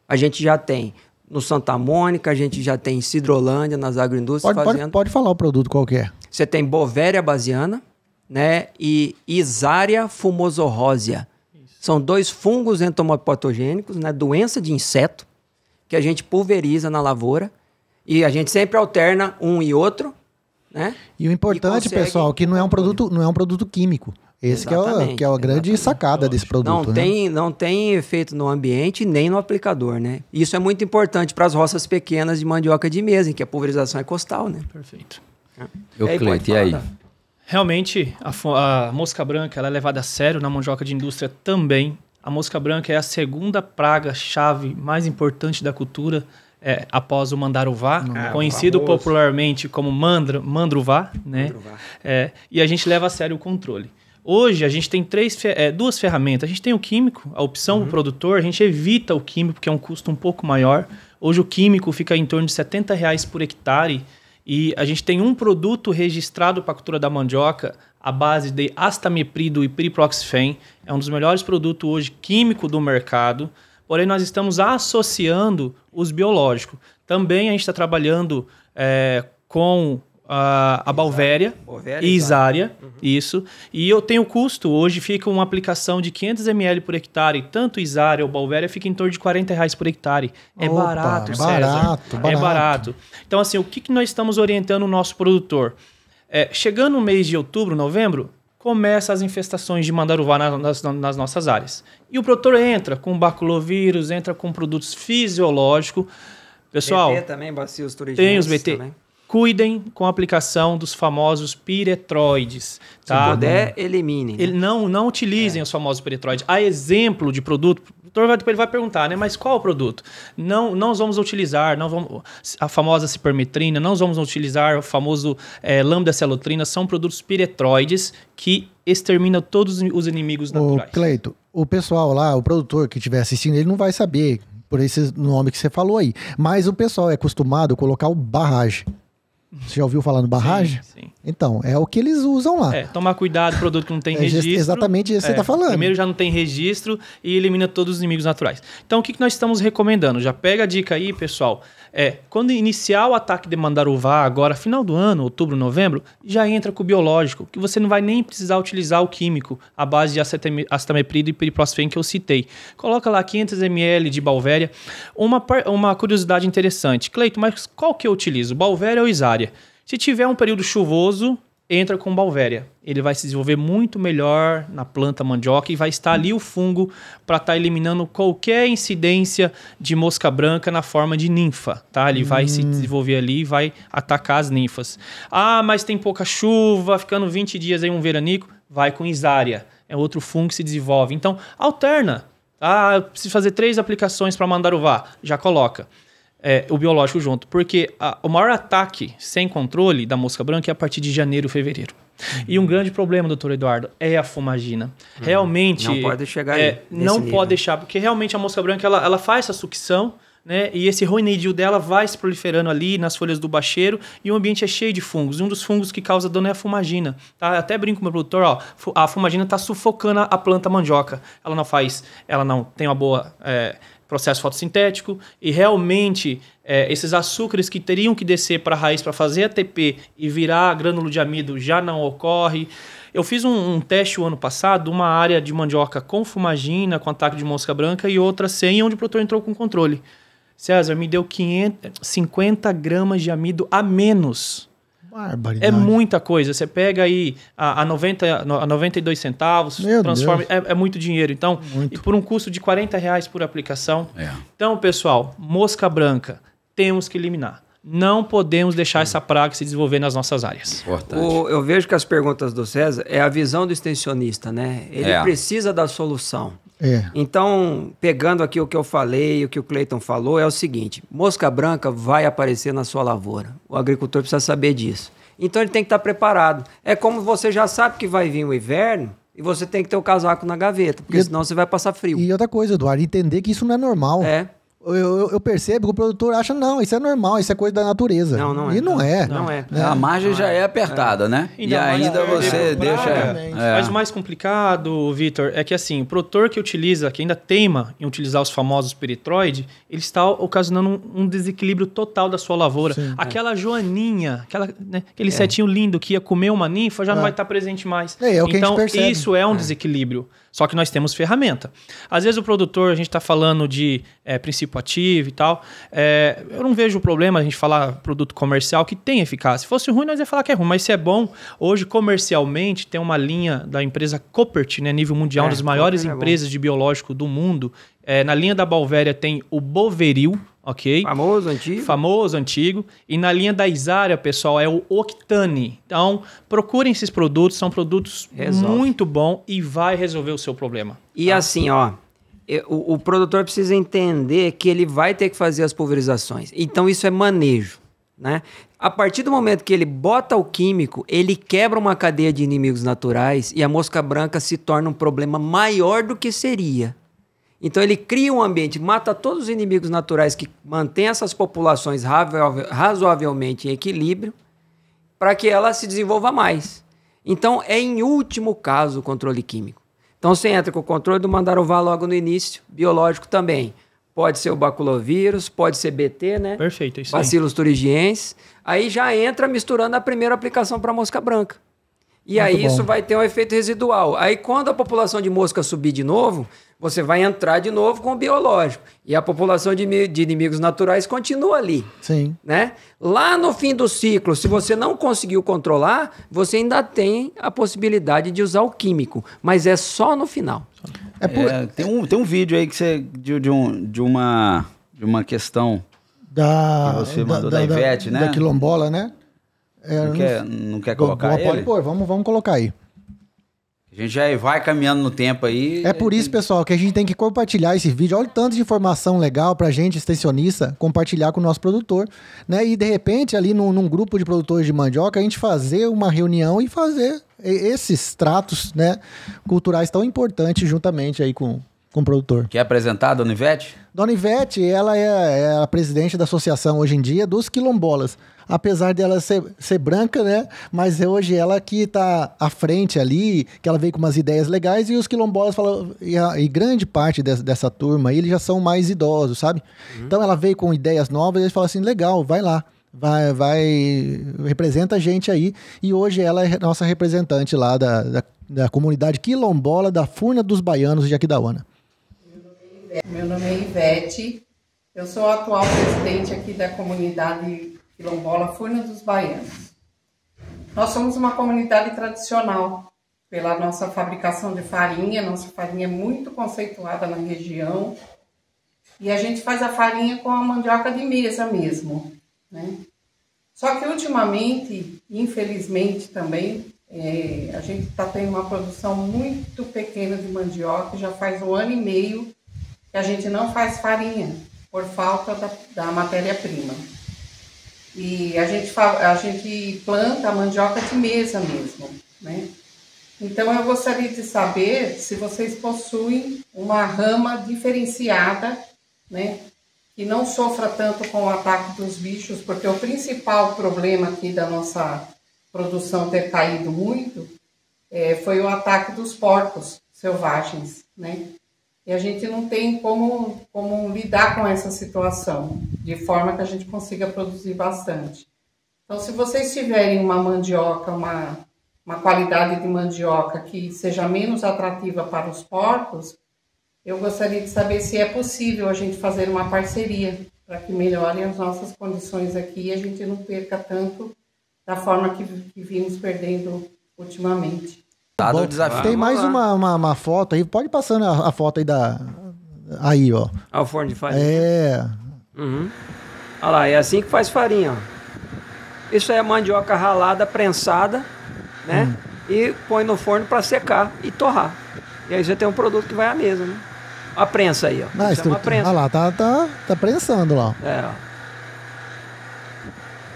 A gente já tem no Santa Mônica, a gente já tem em Sidrolândia, nas agroindústrias fazendo...
Pode falar o produto qualquer.
Você tem Bovéria bassiana, né? E Isaria fumosorrósea. São 2 fungos entomopatogênicos, né? Doença de inseto, que a gente pulveriza na lavoura. E a gente sempre alterna um e outro, né?
E o importante, pessoal, que não é um produto químico. Esse que é a grande sacada desse produto.
Não tem efeito no ambiente nem no aplicador, né? Isso é muito importante para as roças pequenas de mandioca de mesa, em que a pulverização é costal, né?
Perfeito.
Cleiton, e aí?
Realmente, a mosca branca ela é levada a sério na mandioca de indústria também. A mosca branca é a segunda praga-chave mais importante da cultura, após o mandaruvá, conhecido popularmente como mandruvá, né? E a gente leva a sério o controle. Hoje, a gente tem 2 ferramentas. A gente tem o químico, a opção do produtor. A gente evita o químico, porque é um custo um pouco maior. Hoje, o químico fica em torno de R$70 por hectare. E a gente tem um produto registrado para a cultura da mandioca à base de astameprido e piriproxifem. É um dos melhores produtos hoje químico do mercado. Porém, nós estamos associando os biológicos. Também a gente está trabalhando com a Balvéria e Isária, isso. E eu tenho custo, hoje fica uma aplicação de 500 ml por hectare, tanto Isária ou Balvéria fica em torno de R$40 por hectare. É barato, César. É barato. Então, assim, o que nós estamos orientando o nosso produtor? Chegando no mês de outubro, novembro, começa as infestações de mandaruvá nas nossas áreas. E o produtor entra com baculovírus, entra com produtos fisiológicos. Pessoal,
BT também, bacilos thuringiensis
tem os BT.
também.
Cuidem com a aplicação dos famosos piretroides. Tá?
Se puder, eliminem. Né?
Não utilizem os famosos piretroides. A exemplo de produto, o doutor ele vai perguntar, né? Mas qual o produto? Não vamos utilizar a famosa cipermetrina, não vamos utilizar o famoso lambda-celotrina. São produtos piretroides que exterminam todos os inimigos naturais.
Cleito, o pessoal lá, o produtor que estiver assistindo, ele não vai saber por esse nome que você falou aí. Mas o pessoal é acostumado a colocar o barragem. Você já ouviu falar no barragem?
Sim.
Então, é o que eles usam lá.
Tomar cuidado, produto que não tem registro.
Exatamente isso que você está falando.
Primeiro já não tem registro e elimina todos os inimigos naturais. Então, o que nós estamos recomendando? Já pega a dica aí, pessoal. Quando iniciar o ataque de mandaruvá, agora, final do ano, outubro, novembro, já entra com o biológico, que você não vai nem precisar utilizar o químico, a base de acetamiprid e piriproxfen que eu citei. Coloca lá 500 ml de Balvéria. Uma curiosidade interessante. Cleito, mas qual que eu utilizo? Balvéria ou Isária? Se tiver um período chuvoso, entra com Balvéria. Ele vai se desenvolver muito melhor na planta mandioca e vai estar ali o fungo para estar eliminando qualquer incidência de mosca branca na forma de ninfa, tá? Ele vai se desenvolver ali e vai atacar as ninfas. Mas tem pouca chuva, ficando 20 dias aí um veranico, vai com Isária. É outro fungo que se desenvolve. Então, alterna. Eu preciso fazer 3 aplicações para mandaruvá. Já coloca. O biológico junto, porque o maior ataque sem controle da mosca branca é a partir de janeiro, fevereiro. E um grande problema, doutor Eduardo, é a fumagina. Realmente...
Não pode chegar aí.
Não pode deixar, porque realmente a mosca branca ela faz essa sucção, né? E esse roinidil dela vai se proliferando ali nas folhas do bacheiro e o ambiente é cheio de fungos. Um dos fungos que causa dano é a fumagina. Tá? Até brinco com o meu produtor, a fumagina está sufocando a planta mandioca. Ela não tem uma boa... processo fotossintético e realmente esses açúcares que teriam que descer para a raiz para fazer ATP e virar grânulo de amido já não ocorre. Eu fiz um teste o ano passado, uma área de mandioca com fumagina, com ataque de mosca branca e outra sem, onde o produtor entrou com controle. César, me deu 50 gramas de amido a menos.
Barbaridade.
É muita coisa. Você pega aí a 92 centavos, transforma. É muito dinheiro. Então, e por um custo de R$40 por aplicação. Então, pessoal, mosca branca, temos que eliminar. Não podemos deixar essa praga se desenvolver nas nossas áreas.
Eu vejo que as perguntas do César é a visão do extensionista, né? Ele precisa da solução. Então, pegando aqui o que eu falei, o que o Cleiton falou, é o seguinte: mosca branca vai aparecer na sua lavoura. O agricultor precisa saber disso. Então, ele tem que estar preparado. É como você já sabe que vai vir o inverno e você tem que ter o casaco na gaveta, porque senão você vai passar frio.
E outra coisa, Eduardo, entender que isso não é normal. Eu percebo que o produtor acha, não, isso é normal, isso é coisa da natureza.
Não é.
E não é.
Não é.
A margem já é apertada, né?
Ainda
e ainda você deixa...
Mas o mais complicado, Vitor, é que assim, o produtor que utiliza, que ainda teima em utilizar os famosos piretroides, ele está ocasionando um desequilíbrio total da sua lavoura.
Sim.
Aquela joaninha, aquele setinho lindo que ia comer uma ninfa, já não vai estar presente mais.
É o que
então,
a gente percebe.
isso é um desequilíbrio. Só que nós temos ferramenta. Às vezes o produtor, a gente está falando de princípio ativo e tal. Eu não vejo problema a gente falar produto comercial que tem eficácia. Se fosse ruim, nós ia falar que é ruim. Mas se é bom, hoje comercialmente tem uma linha da empresa Koppert, né, nível mundial, uma das maiores empresas de biológico do mundo. Na linha da Balvéria tem o Boveril, ok? Famoso, antigo. E na linha da Isária, pessoal, é o Octane. Então, procurem esses produtos, são produtos muito bons e vai resolver o seu problema.
E assim, o produtor precisa entender que ele vai ter que fazer as pulverizações. Então, isso é manejo, né? A partir do momento que ele bota o químico, ele quebra uma cadeia de inimigos naturais e a mosca branca se torna um problema maior do que seria. Então, ele cria um ambiente, mata todos os inimigos naturais que mantém essas populações razoavelmente em equilíbrio para que ela se desenvolva mais. Então, é em último caso o controle químico. Então, você entra com o controle do mandaruvá logo no início, biológico também. pode ser o baculovírus, pode ser BT, né?
Perfeito, isso aí.
Bacillus thuringiensis. Aí já entra misturando a primeira aplicação para mosca branca. E aí
bom.
isso vai ter um efeito residual. Aí quando a população de mosca subir de novo, você vai entrar de novo com o biológico. E a população de inimigos naturais continua ali.
Sim.
Né? Lá no fim do ciclo, se você não conseguiu controlar, você ainda tem a possibilidade de usar o químico. Mas é só no final.
Tem um vídeo aí que você de uma questão que você mandou da Ivete, né?
Da quilombola, né?
Não quer colocar ele?
Pode pôr, vamos colocar aí.
A gente já vai caminhando no tempo aí.
É por isso, pessoal, que a gente tem que compartilhar esse vídeo. Olha o tanto de informação legal pra gente, extensionista, compartilhar com o nosso produtor, né? E, de repente, ali num grupo de produtores de mandioca, a gente fazer uma reunião e fazer esses tratos, né, culturais tão importantes juntamente aí com o produtor.
Quer apresentar a Dona Ivete?
Dona Ivete, ela é a presidente da associação hoje em dia dos quilombolas. Apesar dela ser branca, né? Mas hoje ela que está à frente ali, que ela veio com umas ideias legais e os quilombolas falam, e grande parte dessa turma aí, eles já são mais idosos, sabe? Então ela veio com ideias novas e eles falam assim, legal, vai lá. Representa a gente aí. E hoje ela é nossa representante lá da comunidade quilombola da Furna dos Baianos de Aquidauana.
Meu nome é Ivete, eu sou a atual presidente aqui da comunidade quilombola Furna dos Baianos. Nós somos uma comunidade tradicional pela nossa fabricação de farinha, nossa farinha é muito conceituada na região e a gente faz a farinha com a mandioca de mesa mesmo, né? Só que ultimamente, infelizmente também, a gente está tendo uma produção muito pequena de mandioca, já faz 1 ano e meio que a gente não faz farinha por falta da matéria-prima. E a gente planta a mandioca de mesa mesmo, né? Então eu gostaria de saber se vocês possuem uma rama diferenciada, né? Que não sofra tanto com o ataque dos bichos, porque o principal problema aqui da nossa produção ter caído muito foi o ataque dos porcos selvagens, né? E a gente não tem como lidar com essa situação, de forma que a gente consiga produzir bastante. Então, se vocês tiverem uma mandioca, uma qualidade de mandioca que seja menos atrativa para os porcos, eu gostaria de saber se é possível a gente fazer uma parceria para que melhorem as nossas condições aqui e a gente não perca tanto da forma que vimos perdendo ultimamente.
Bom, desafio.
Tem mais uma foto aí. Pode ir passando a foto aí aí, ó.
O forno de farinha.
É.
Uhum. Olha lá, é assim que faz farinha, ó. Isso é mandioca ralada, prensada, né? E põe no forno para secar e torrar. E aí você tem um produto que vai à mesa, né? A prensa aí, ó. Isso é uma prensa.
Olha lá, tá prensando lá.
Ó.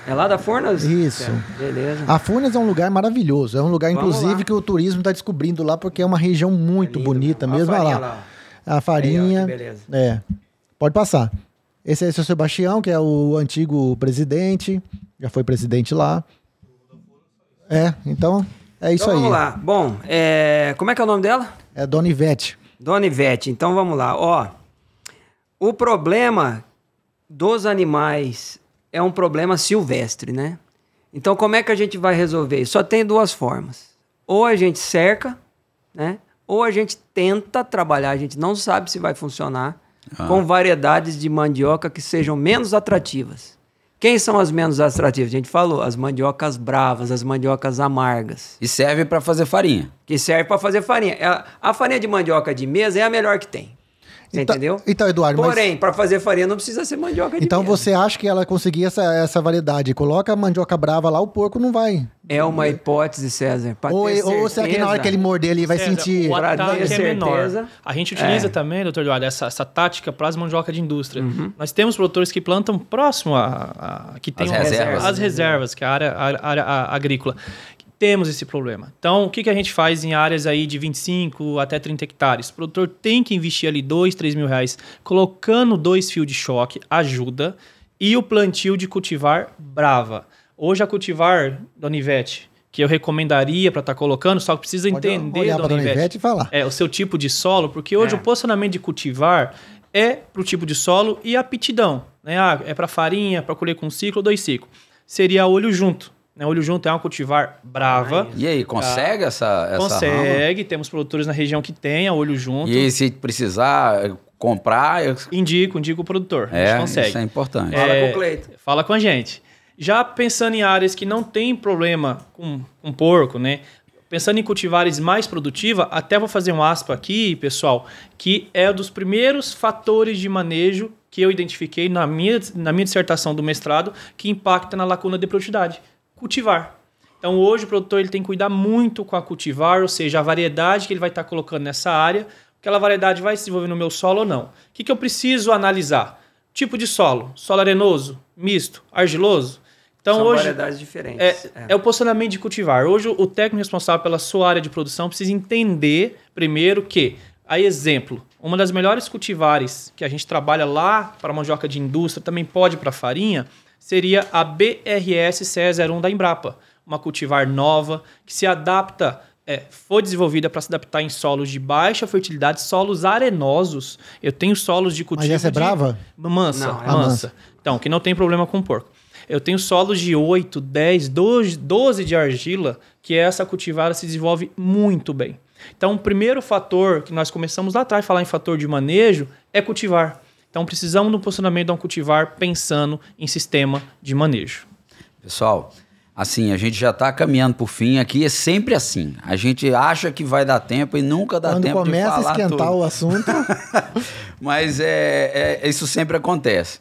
É lá da Furnas?
Isso.
Beleza.
A Furnas é um lugar maravilhoso. É um lugar, inclusive, que o turismo está descobrindo lá, porque é uma região muito bonita mesmo. Olha lá. A farinha.
Aí, ó, que beleza.
Pode passar. Esse é o seu Sebastião, que é o antigo presidente. Já foi presidente lá. Então, é isso aí.
Vamos lá. Bom, como é que é o nome dela?
É Dona Ivete.
Dona Ivete. Então, vamos lá. Ó, o problema dos animais é um problema silvestre, né? Então, como é que a gente vai resolver isso? Só tem 2 formas. Ou a gente cerca, né? Ou a gente tenta trabalhar, a gente não sabe se vai funcionar, com variedades de mandioca que sejam menos atrativas. Quem são as menos atrativas? A gente falou, as mandiocas bravas, as mandiocas amargas.
E serve para fazer farinha.
Que serve para fazer farinha. A farinha de mandioca de mesa é a melhor que tem. Você entendeu?
Então, Eduardo,
porém, para fazer farinha não precisa ser mandioca de
então
mesa.
Você acha que ela conseguia essa variedade? Coloca a mandioca brava lá, o porco não vai.
É uma hipótese, César.
Ou será que na hora que ele morder ele vai sentir...
O ataque é
certeza,
menor. A gente utiliza também, doutor Eduardo, essa tática para as mandioca de indústria. Nós temos produtores que plantam próximo que tem as reservas, que é a área agrícola. Temos esse problema. Então, o que a gente faz em áreas aí de 25 até 30 hectares? O produtor tem que investir ali 2, 3 mil reais, colocando 2 fios de choque, ajuda, e o plantio de cultivar brava. Hoje a cultivar, Dona Ivete, que eu recomendaria para estar colocando, só que precisa entender,
Dona Ivete, e falar.
o seu tipo de solo, porque hoje o posicionamento de cultivar é para o tipo de solo e aptidão. Né? Ah, é para farinha, para colher com ciclo ou 2 ciclos. Seria olho junto. Né? Olho junto é uma cultivar brava.
E aí, consegue essa
Consegue,
rama?
temos produtores na região que tem a olho junto.
E se precisar comprar...
Indico o produtor. A gente consegue.
Isso é importante.
Fala com o Cleiton.
Fala com a gente. Já pensando em áreas que não tem problema com porco, né? Pensando em cultivares mais produtivas, até vou fazer um aspa aqui, pessoal, que é um dos primeiros fatores de manejo que eu identifiquei na minha dissertação do mestrado que impacta na lacuna de produtividade. Cultivar. Então, hoje o produtor ele tem que cuidar muito com a cultivar, ou seja, a variedade que ele vai estar colocando nessa área, aquela variedade vai se desenvolver no meu solo ou não. O que eu preciso analisar? Tipo de solo. Solo arenoso, misto, argiloso. Então,
São
hoje,
variedades diferentes.
É o posicionamento de cultivar. Hoje, o técnico responsável pela sua área de produção precisa entender, primeiro, que, a exemplo, uma das melhores cultivares que a gente trabalha lá para mandioca de indústria, também pode para farinha, seria a BRS CE01 da Embrapa. Uma cultivar nova, que se adapta, foi desenvolvida para se adaptar em solos de baixa fertilidade, solos arenosos. Eu tenho solos de cultivo...
Mas essa é brava?
Mansa,
Não, é
mansa. Então, que não tem problema com porco. Eu tenho solos de 8, 10, 12 de argila, que essa cultivar se desenvolve muito bem. Então, o primeiro fator que nós começamos lá atrás a falar em fator de manejo é cultivar. Então, precisamos do posicionamento de um cultivar pensando em sistema de manejo.
Pessoal, assim, a gente já está caminhando por fim. Aqui é sempre assim. A gente acha que vai dar tempo e nunca dá tempo de falar tudo.
Quando começa a esquentar o assunto...
Mas isso sempre acontece.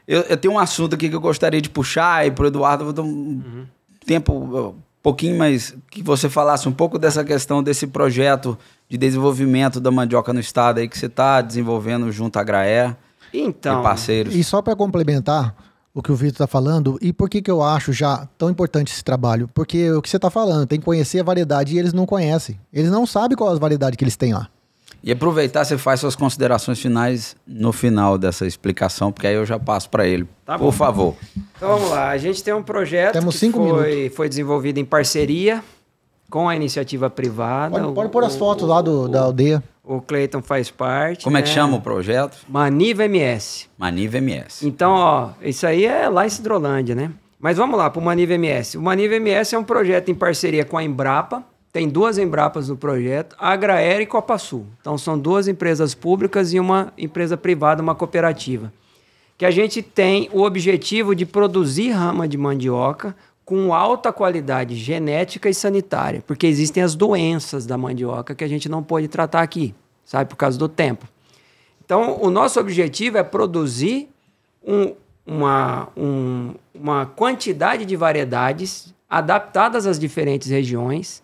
Eu tenho um assunto aqui que eu gostaria de puxar e para o Eduardo vou dar um tempo, um pouquinho mais, que você falasse um pouco dessa questão desse projeto de desenvolvimento da mandioca no estado aí que você está desenvolvendo junto à Agraer e parceiros.
E só para complementar o que o Vitor está falando, e por que eu acho já tão importante esse trabalho? Porque o que você está falando, tem que conhecer a variedade e eles não conhecem. Eles não sabem qual é a variedade que eles têm lá.
E aproveitar, você faz suas considerações finais no final dessa explicação, porque aí eu já passo para ele.
Tá
por favor.
Então vamos lá, a gente tem um projeto que foi desenvolvido em parceria com a iniciativa privada.
Pode pôr as fotos lá da aldeia.
O Cleiton faz parte.
Como é que chama o projeto?
Maniva MS.
Maniva MS.
Então, ó, isso aí é lá em Cidrolândia, né? Mas vamos lá para o Maniva MS. O Maniva MS é um projeto em parceria com a Embrapa. Tem 2 Embrapas no projeto, a Agraer e Copasul. Então, são 2 empresas públicas e uma empresa privada, uma cooperativa. Que a gente tem o objetivo de produzir rama de mandioca com alta qualidade genética e sanitária, porque existem as doenças da mandioca que a gente não pode tratar aqui, sabe, por causa do tempo. Então, o nosso objetivo é produzir uma quantidade de variedades adaptadas às diferentes regiões,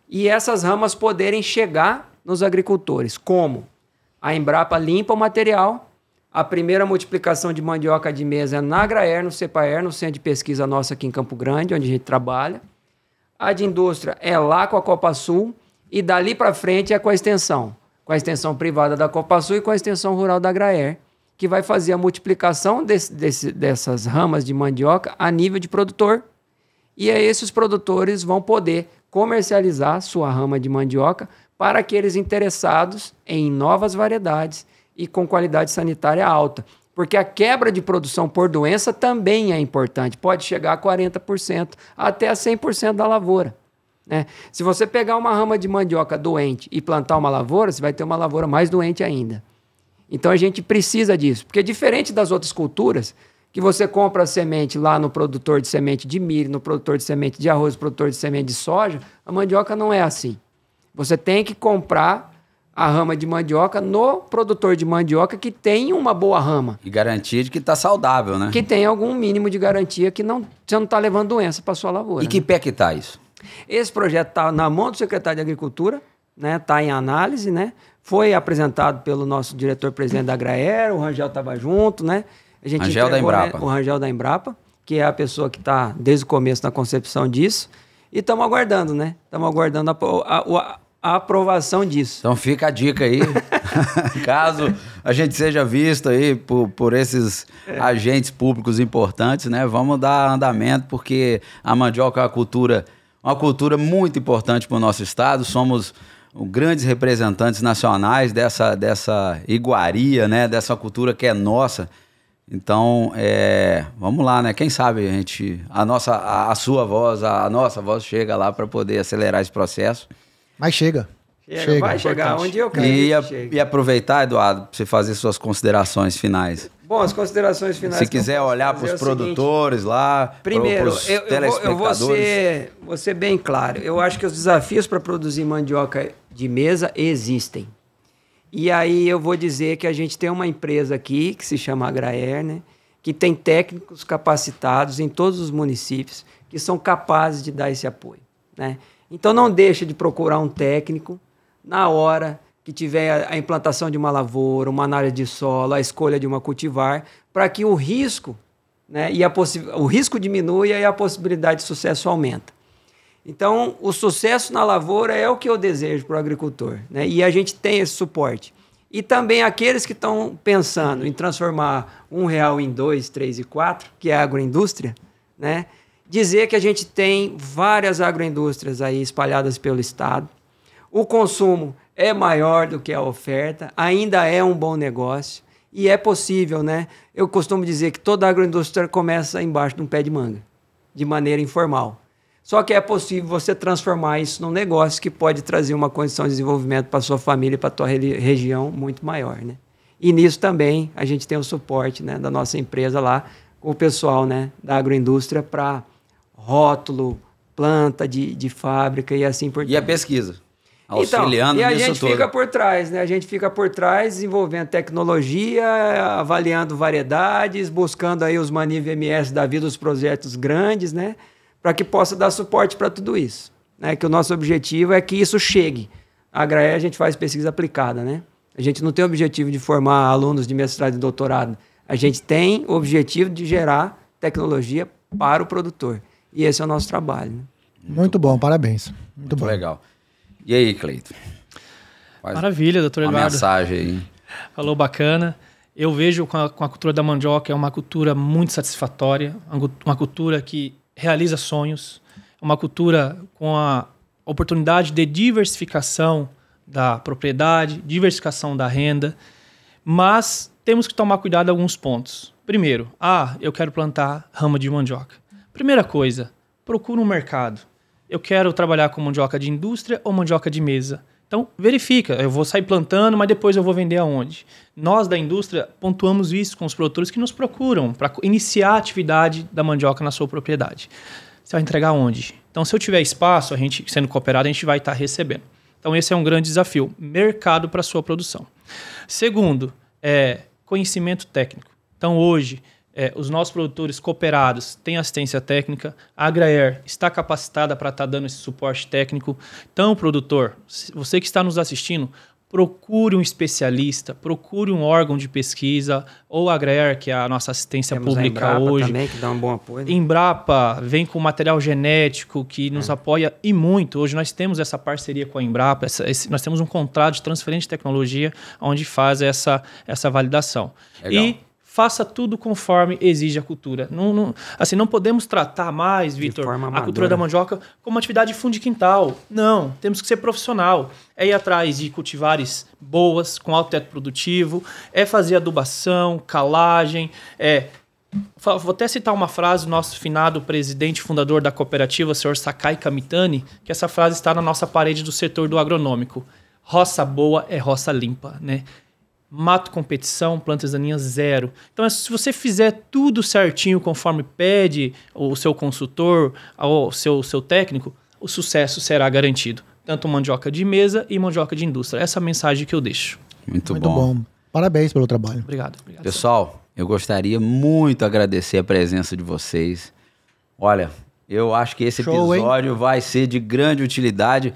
e essas ramas poderem chegar nos agricultores. Como? A Embrapa limpa o material, a primeira multiplicação de mandioca de mesa é na Agraer, no CEPAER, no centro de pesquisa nosso aqui em Campo Grande, onde a gente trabalha. A de indústria é lá com a Copasul, e dali para frente é com a extensão privada da Copasul e com a extensão rural da Agraer, que vai fazer a multiplicação dessas ramas de mandioca a nível de produtor, e aí esses produtores vão poder comercializar sua rama de mandioca para aqueles interessados em novas variedades e com qualidade sanitária alta. Porque a quebra de produção por doença também é importante. Pode chegar a 40%, até a 100% da lavoura. Né? Se você pegar uma rama de mandioca doente e plantar uma lavoura, você vai ter uma lavoura mais doente ainda. Então a gente precisa disso. Porque diferente das outras culturas, que você compra a semente lá no produtor de semente de milho, no produtor de semente de arroz, no produtor de semente de soja, a mandioca não é assim. Você tem que comprar a rama de mandioca no produtor de mandioca que tem uma boa rama.
E garantia de que está saudável, né?
Que tem algum mínimo de garantia que você não está levando doença para sua lavoura.
E que pé que está isso?
Esse projeto está na mão do secretário de Agricultura, né? Está em análise, né? Foi apresentado pelo nosso diretor-presidente da Agraer, o Rangel estava junto, né? A gente
Rangel da Embrapa.
O Rangel da Embrapa, que é a pessoa que está desde o começo na concepção disso. E estamos aguardando, né? Estamos aguardando a aprovação disso.
Então fica a dica aí, caso a gente seja visto aí por esses agentes públicos importantes, né? Vamos dar andamento, porque a mandioca é uma cultura muito importante para o nosso estado. Somos grandes representantes nacionais dessa iguaria, né? Dessa cultura que é nossa. Então, vamos lá, né? Quem sabe a sua voz, a nossa voz chega lá para poder acelerar esse processo.
Mas chega.
Vai chegar onde eu quero.
E aproveitar, Eduardo, para você fazer suas considerações finais.
Bom, as considerações finais.
Se quiser olhar para os produtores lá,
primeiro,
para os telespectadores.
Vou ser bem claro. Eu acho que os desafios para produzir mandioca de mesa existem. E aí eu vou dizer que a gente tem uma empresa aqui, que se chama Agraer, né, que tem técnicos capacitados em todos os municípios que são capazes de dar esse apoio, né? Então não deixa de procurar um técnico na hora que tiver a implantação de uma lavoura, uma análise de solo, a escolha de uma cultivar, para que o risco, né, o risco diminua e a possibilidade de sucesso aumenta. Então, o sucesso na lavoura é o que eu desejo para o agricultor, né? E a gente tem esse suporte. E também aqueles que estão pensando em transformar R$1 em 2, 3 e 4, que é a agroindústria, né? Dizer que a gente tem várias agroindústrias aí espalhadas pelo estado. O consumo é maior do que a oferta, ainda é um bom negócio e é possível, né? Eu costumo dizer que toda agroindústria começa embaixo de um pé de manga, de maneira informal. Só que é possível você transformar isso num negócio que pode trazer uma condição de desenvolvimento para a sua família e para a tua região muito maior, né? E nisso também a gente tem o suporte, né, da nossa empresa lá, com o pessoal, né, da agroindústria para rótulo, planta de fábrica e assim por diante.
E a pesquisa? Auxiliando
e a
nisso
gente
tudo.
fica por trás, né? A gente fica por trás, desenvolvendo tecnologia, avaliando variedades, buscando aí os Maniv MS da vida, os projetos grandes, né? Para que possa dar suporte para tudo isso, né? Que o nosso objetivo é que isso chegue. A Agraer a gente faz pesquisa aplicada, né? A gente não tem o objetivo de formar alunos de mestrado e doutorado. A gente tem o objetivo de gerar tecnologia para o produtor. E esse é o nosso trabalho, né?
Muito bom, parabéns. Muito bom.
Legal. E aí, Cleiton?
Maravilha, doutor Eduardo.
Uma mensagem aí.
Falou bacana. Eu vejo com a cultura da mandioca é uma cultura muito satisfatória, uma cultura que realiza sonhos, uma cultura com a oportunidade de diversificação da propriedade, diversificação da renda, mas temos que tomar cuidado em alguns pontos. Primeiro, eu quero plantar rama de mandioca. Primeira coisa, procura um mercado. Eu quero trabalhar com mandioca de indústria ou mandioca de mesa. Então, verifica. Eu vou sair plantando, mas depois eu vou vender aonde? Nós, da indústria, pontuamos isso com os produtores que nos procuram para iniciar a atividade da mandioca na sua propriedade. Você vai entregar onde? Então, se eu tiver espaço, a gente, sendo cooperado, a gente vai estar recebendo. Então, esse é um grande desafio. Mercado para a sua produção. Segundo, conhecimento técnico. Então, hoje, os nossos produtores cooperados têm assistência técnica, a Agraer está capacitada para estar dando esse suporte técnico. Então, produtor, você que está nos assistindo, procure um especialista, procure um órgão de pesquisa, ou a Agraer, que é a nossa assistência pública
a Embrapa
hoje.
Também, que dá um bom apoio. Né?
Embrapa vem com material genético que nos apoia e muito. Hoje nós temos essa parceria com a Embrapa, nós temos um contrato de transferência de tecnologia onde faz essa validação.
Legal.
E faça tudo conforme exige a cultura. Não podemos tratar mais, Vitor, a cultura da mandioca como uma atividade de fundo de quintal. Não, temos que ser profissional. É ir atrás de cultivares boas, com alto teto produtivo, é fazer adubação, calagem, Vou até citar uma frase do nosso finado presidente fundador da cooperativa, o senhor Sakai Kamitani, que essa frase está na nossa parede do setor do agronômico. Roça boa é roça limpa, né? Mato competição, plantas daninhas zero. Então, se você fizer tudo certinho conforme pede o seu consultor ou o seu técnico, o sucesso será garantido. Tanto mandioca de mesa e mandioca de indústria. Essa é a mensagem que eu deixo.
Muito bom.
Parabéns pelo trabalho.
Obrigado.
Pessoal, eu gostaria muito de agradecer a presença de vocês. Olha, eu acho que esse episódio vai ser de grande utilidade.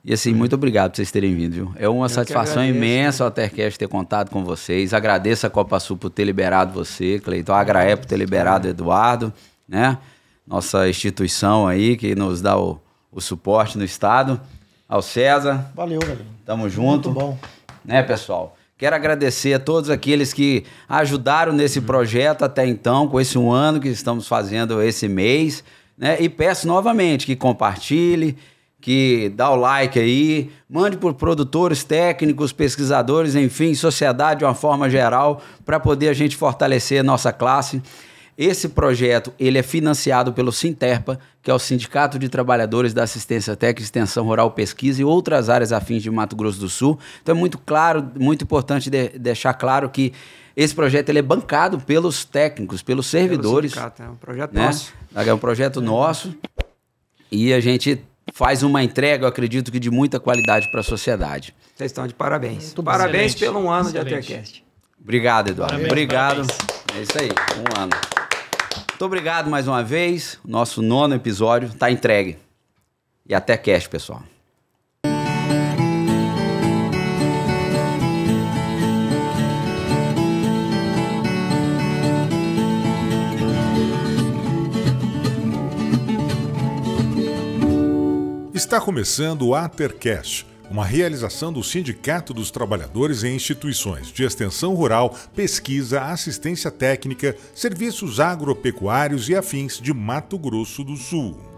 E assim, muito obrigado por vocês terem vindo, viu? É uma satisfação imensa o Altercast ter contado com vocês. Agradeço a Copasul por ter liberado você, Cleiton, a Agraer por ter liberado o Eduardo, né? Nossa instituição aí que nos dá o suporte no estado. Ao César.
Valeu.
Tamo junto.
Muito bom.
Né, pessoal? Quero agradecer a todos aqueles que ajudaram nesse projeto até então, com esse 1 ano que estamos fazendo esse mês, né? E peço novamente que compartilhe, que dá o like aí, mande por produtores, técnicos, pesquisadores, enfim, sociedade de uma forma geral, para poder a gente fortalecer a nossa classe. Esse projeto ele é financiado pelo Sinterpa, que é o Sindicato de Trabalhadores da Assistência Técnica, Extensão Rural, Pesquisa e outras áreas afins de Mato Grosso do Sul. Então é muito claro, muito importante deixar claro que esse projeto ele é bancado pelos técnicos, pelos servidores.
Pelo sindicato, é um projeto
né?
nosso.
É um projeto nosso e a gente faz uma entrega, eu acredito que de muita qualidade para a sociedade.
Vocês estão de parabéns.
Muito
Parabéns
excelente.
pelo ano
Excelente.
de Atercast.
Obrigado, Eduardo.
Parabéns,
Obrigado.
parabéns.
É isso aí, um ano. Muito obrigado mais uma vez. Nosso 9º episódio está entregue. E até cast, pessoal.
Está começando o Atercast, uma realização do Sindicato dos Trabalhadores em Instituições de Extensão Rural, Pesquisa, Assistência Técnica, Serviços Agropecuários e Afins de Mato Grosso do Sul.